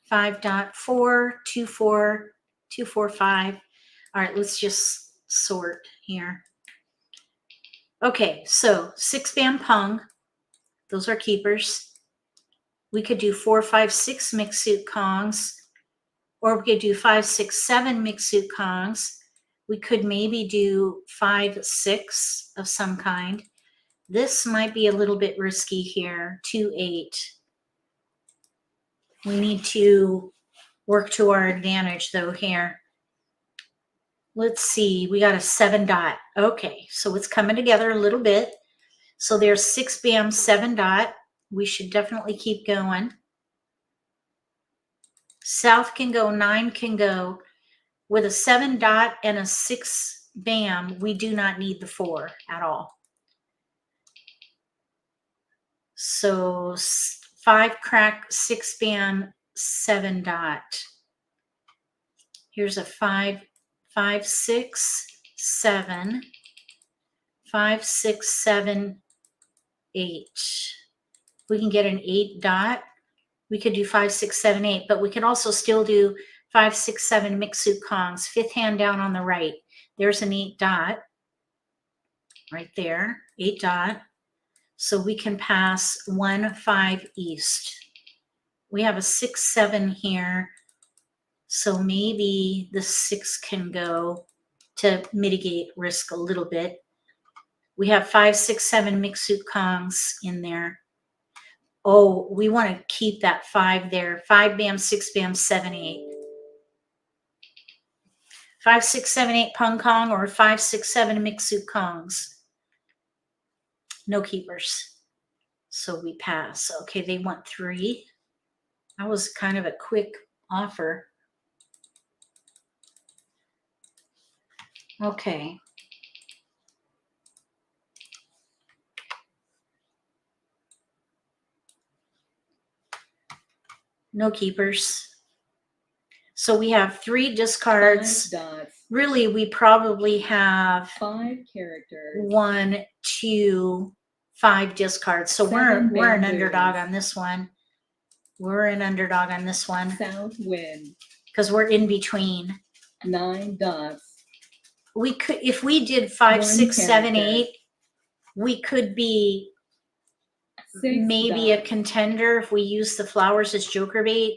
5 dot, 4, 2, 4, 2, 4, 5. All right, let's just sort here. Okay, so 6 bam pung. Those are keepers. We could do 4, 5, 6 mixed suit kongs. Or we could do 5, 6, 7 mixed suit kongs. We could maybe do 5, 6 of some kind. This might be a little bit risky here. 2, 8. We need to work to our advantage though here. let's see, we got a 7 dot. Okay, so it's coming together a little bit. So there's 6 bam, 7 dot. We should definitely keep going. South can go, 9 can go. With a 7 dot and a 6 bam, we do not need the 4 at all. So 5 crack, 6 bam, 7 dot. Here's a 5, 5, 6, 7, 5, 6, 7, 8. We can get an 8 dot. We could do 5, 6, 7, 8, but we can also still do 5, 6, 7 mixed Kongs. 5th hand down on the right. There's an 8 dot right there, 8 dot. So we can pass 1, 5 east. We have a 6, 7 here. So maybe the 6 can go to mitigate risk a little bit. We have 5, 6, 7 mixed Kongs in there. Oh, we want to keep that 5 there. 5 bam, 6 bam, 7, 8. 5, 6, 7, 8 pung kong or 5, 6, 7 mixed Kongs. No keepers. So we pass. Okay, they want 3. That was kind of a quick offer. Okay. No keepers. So we have 3 discards. 5 dots. Really, we probably have 5 characters. 1, 2, 5 discards. So 7 we're an bamboos. underdog on this one. We're an underdog on this one South wind. because we're in between. 9 dots. We could, if we did 5, 1 6, 7, character. 8, we could be 6 maybe a dots. contender if we use the flowers as joker bait.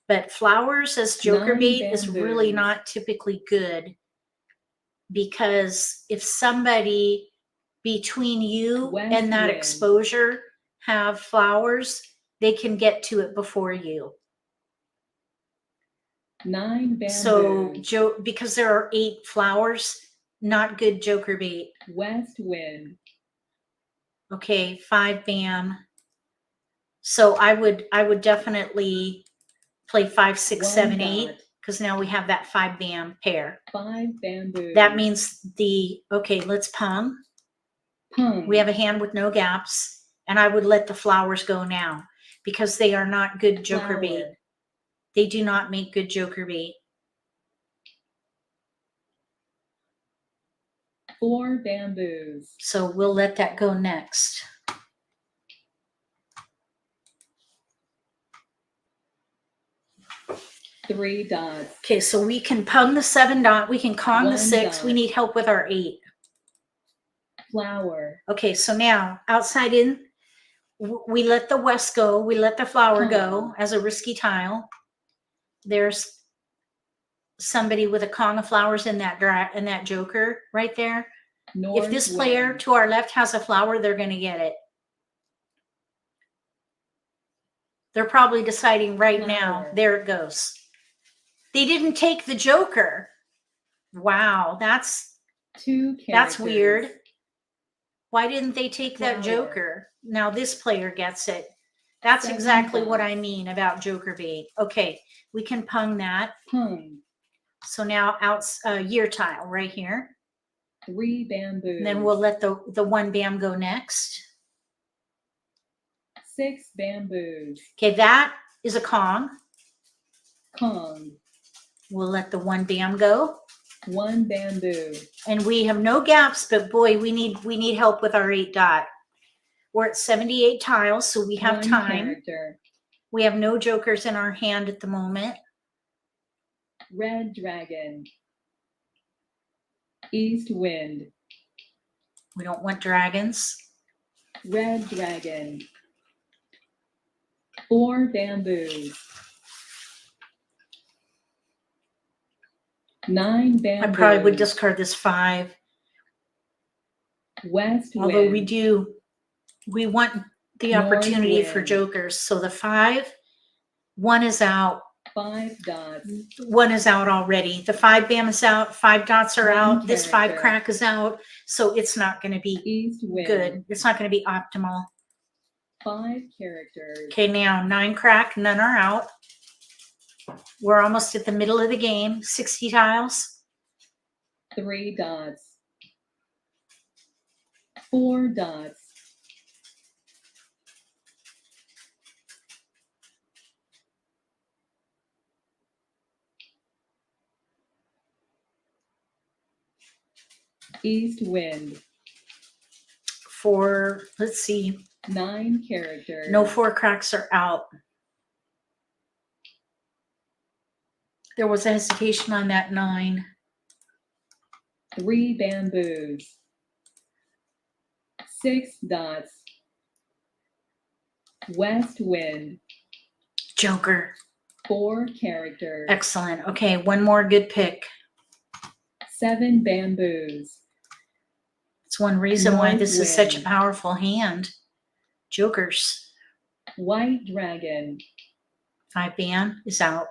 But flowers as joker 9 bait is really bamboos. not typically good, because if somebody between you West and that wind. exposure have flowers, they can get to it before you. 9 bamboos. So because there are 8 flowers, not good joker bait. West wind. Okay, 5 bam. So I would definitely play 5, 6, 1 7, 8, dot. because now we have that 5 bam pair. 5 bamboos. That means okay, let's pung. Pung. We have a hand with no gaps, and I would let the flowers go now because they are not good joker bait. Flower. They do not make good joker bait. 4 bamboos. So we'll let that go next. Three dots. Okay, so we can pung the 7 dot. We can Kong the 1 6. We dot. need help with our 8. Flower. Okay, so now outside in, we let the west go. We let the flower go Kong. as a risky tile. There's somebody with a Kong of flowers in that joker right there. North If this player wind. to our left has a flower, they're going to get it. They're probably deciding right now. Flower. There it goes. They didn't take the joker. Wow, that's 2 characters. that's weird. Why didn't they take that Flower. joker? Now this player gets it. That's 7 exactly what dots. I mean about joker bait. Okay, we can pung that. Pung. So now out year tile right here. 3 bamboos. And then we'll let the 1 bam go next. 6 bamboos. Okay, that is a Kong. Kong. We'll let the 1 bam go. 1 bamboo. And we have no gaps, but boy, we need help with our 8 dot. We're at 78 tiles, so we have 1 time. character. We have no jokers in our hand at the moment. Red dragon. East wind. We don't want dragons. Red dragon. 4 bamboos. 9 bamboos. I probably would discard this 5. West Although wind. we want the North opportunity for wind. jokers. So the 5, 1 is out. 5 dots. One is out already. The 5 bam is out. 5 dots are One out. This 5 character. crack is out. So it's not going to be East wind. good. It's not going to be optimal. 5 characters. Okay, now 9 crack. None are out. We're almost at the middle of the game. 60 tiles. 3 dots. 4 dots. East wind. 4, let's see. 9 characters. No 4 cracks are out. There was a hesitation on that 9. 3 bamboos. 6 dots. West wind. Joker. 4 characters. Excellent. Okay, one more good pick. 7 bamboos. It's one reason why North this is such a wind. powerful hand. Jokers. White dragon. 5 bam is out.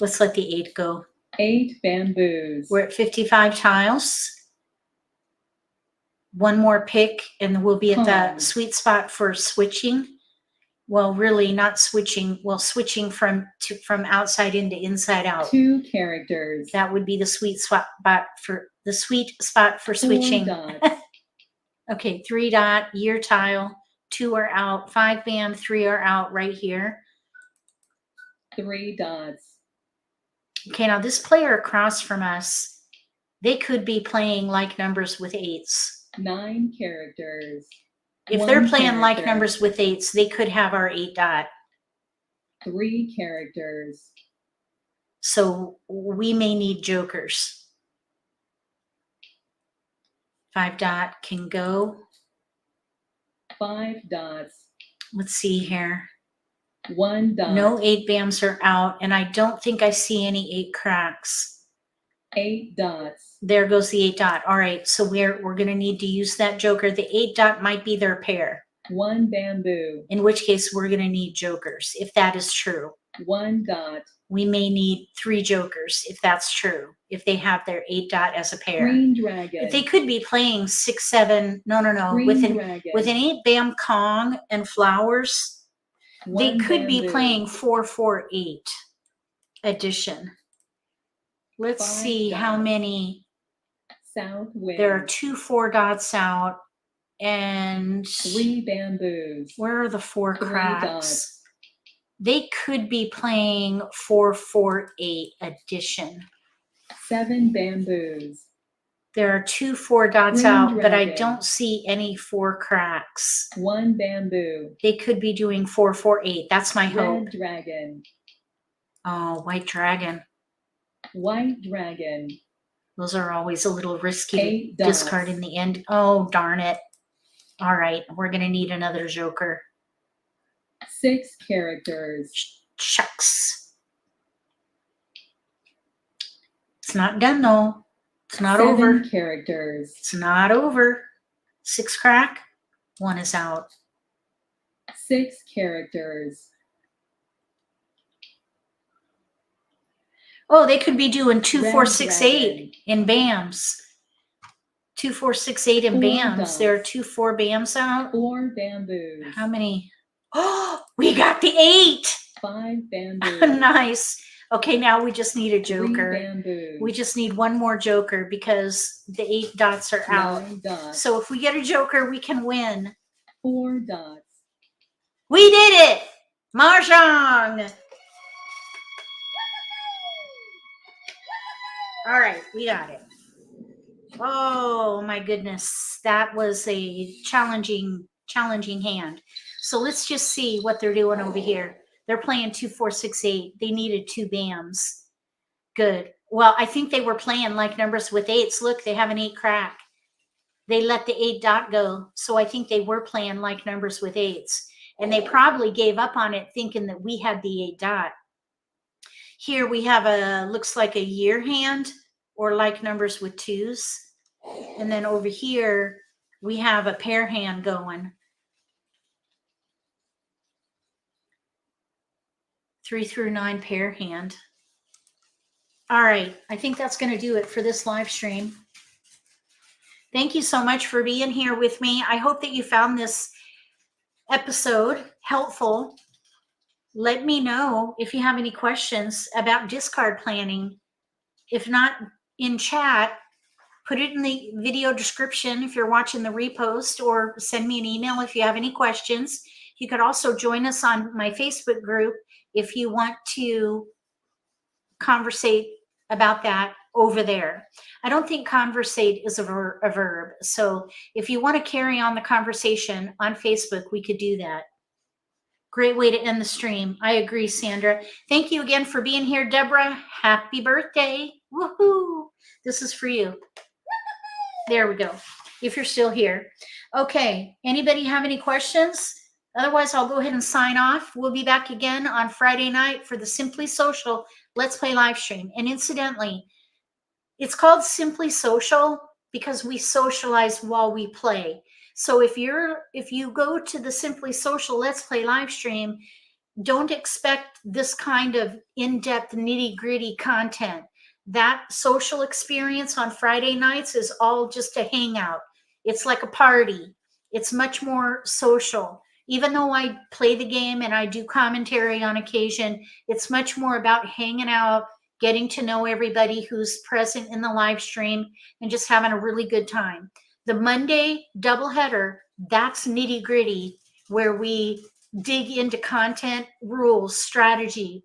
Let's let the 8 go. 8 bamboos. We're at 55 tiles. One more pick and we'll be at the Pong. sweet spot for switching. Well, really not switching. Well, switching from outside into inside out. 2 characters. That would be the sweet spot for the sweet spot for 4 switching. dots. Okay, 3 dot, year tile, 2 are out, 5 bam, 3 are out right here. 3 dots. Okay, now this player across from us, they could be playing like numbers with 8s. 9 characters. If 1 they're playing like character. numbers with 8s, they could have our 8 dot. 3 characters. So we may need jokers. 5 dot can go. 5 dots. Let's see here. 1 dot. No 8 bams are out, and I don't think I see any 8 cracks. 8 dots. There goes the 8 dot. All right, so we're going to need to use that joker. The 8 dot might be their pair, 1 bamboo. in which case we're going to need jokers, if that is true. 1 dot. We may need 3 jokers, if that's true, if they have their 8 dot as a pair. Green dragon. If they could be playing 6, 7, no, Green with dragon. an 8 bam Kong and flowers, they 1 could be bamboo. playing 4, 4, 8 addition. Let's 5 see how dots. many. South wind. There are 2 4 dots out, and 3 bamboos. where are the 4 3 cracks? dots. They could be playing 4, 4, 8 addition. 7 bamboos. There are 2 4 dots Green out, but I dragon. don't see any 4 cracks. 1 bamboo. They could be doing 4, 4, 8. That's my hope. Red dragon. Oh, white dragon. White dragon. Those are always a little risky 8 to dots. discard in the end. Oh, darn it. All right, we're going to need another joker. 6 characters. Shucks. It's not done, though. It's not 7 over. characters. It's not over. 6 crack. 1 is out. 6 characters. Oh, they could be doing 2, Red 4, 6, dragon. 8 in BAMs. 2, 4, 6, 8 in 4 BAMs. dots. There are 2, 4 BAMs out. 4 bamboos. How many? Oh, we got the 8. 5 bamboos. Nice. Okay, now we just need a 3 joker. bamboos. We just need one more joker because the 8 dots are out. 9 dots. So if we get a joker, we can win. 4 dots. We did it! Mahjong! All right, we got it. Oh my goodness, that was a challenging hand. So let's just see what they're doing over here. They're playing 2, 4, 6, 8. They needed 2 BAMs. Good. Well, I think they were playing like numbers with 8s. Look, they have an 8 crack. They let the 8 dot go. So I think they were playing like numbers with 8s. And they probably gave up on it thinking that we had the 8 dot. Here we have a, looks like a year hand or like numbers with 2s. And then over here, we have a pair hand going. 3 through 9 pair hand. All right, I think that's going to do it for this live stream. Thank you so much for being here with me. I hope that you found this episode helpful. Let me know if you have any questions about discard planning. If not in chat, put it in the video description if you're watching the repost, or send me an email if you have any questions. You could also join us on my Facebook group if you want to conversate about that over there. I don't think conversate is a verb. So if you want to carry on the conversation on Facebook, we could do that. Great way to end the stream. I agree, Sandra. Thank you again for being here, Deborah. Happy birthday. Woohoo. This is for you. There we go. If you're still here. Okay. Anybody have any questions? Otherwise, I'll go ahead and sign off. We'll be back again on Friday night for the Simply Social Let's Play live stream. And incidentally, it's called Simply Social because we socialize while we play. So if you go to the Simply Social Let's Play live stream, don't expect this kind of in-depth nitty-gritty content. That social experience on Friday nights is all just a hangout. It's like a party. It's much more social. Even though I play the game and I do commentary on occasion, it's much more about hanging out, getting to know everybody who's present in the live stream, and just having a really good time. The Monday doubleheader, that's nitty-gritty, where we dig into content, rules, strategy,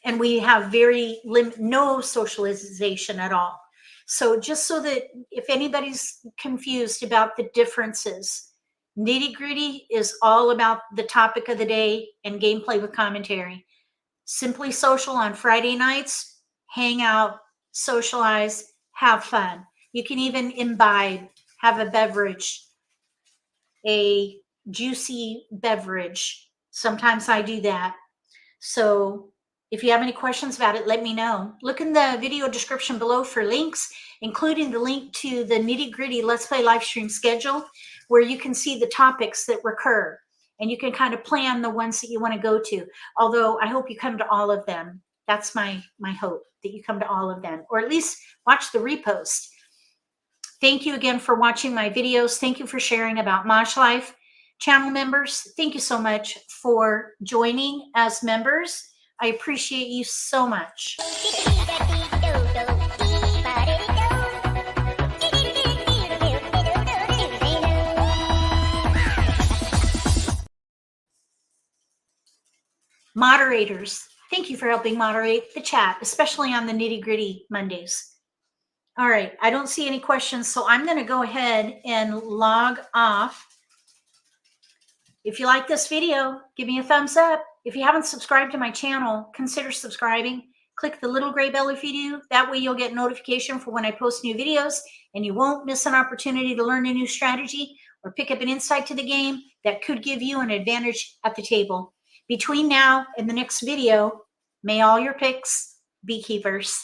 and we have no socialization at all. So just so that if anybody's confused about the differences, nitty-gritty is all about the topic of the day and gameplay with commentary. Simply Social on Friday nights, hang out, socialize, have fun. You can even imbibe, have a beverage, a juicy beverage. Sometimes I do that. So if you have any questions about it, let me know. Look in the video description below for links, including the link to the Nitty-Gritty Let's Play live stream schedule, where you can see the topics that recur. And you can kind of plan the ones that you want to go to. Although I hope you come to all of them. That's my hope, that you come to all of them, or at least watch the repost. Thank you again for watching my videos. Thank you for sharing about Mahj Life. Channel members, thank you so much for joining as members. I appreciate you so much. Moderators, thank you for helping moderate the chat, especially on the Nitty-Gritty Mondays. All right, I don't see any questions, so I'm going to go ahead and log off. If you like this video, give me a thumbs up. If you haven't subscribed to my channel, consider subscribing. Click the little gray bell if you do. That way you'll get notification for when I post new videos, and you won't miss an opportunity to learn a new strategy or pick up an insight to the game that could give you an advantage at the table. Between now and the next video, may all your picks be keepers.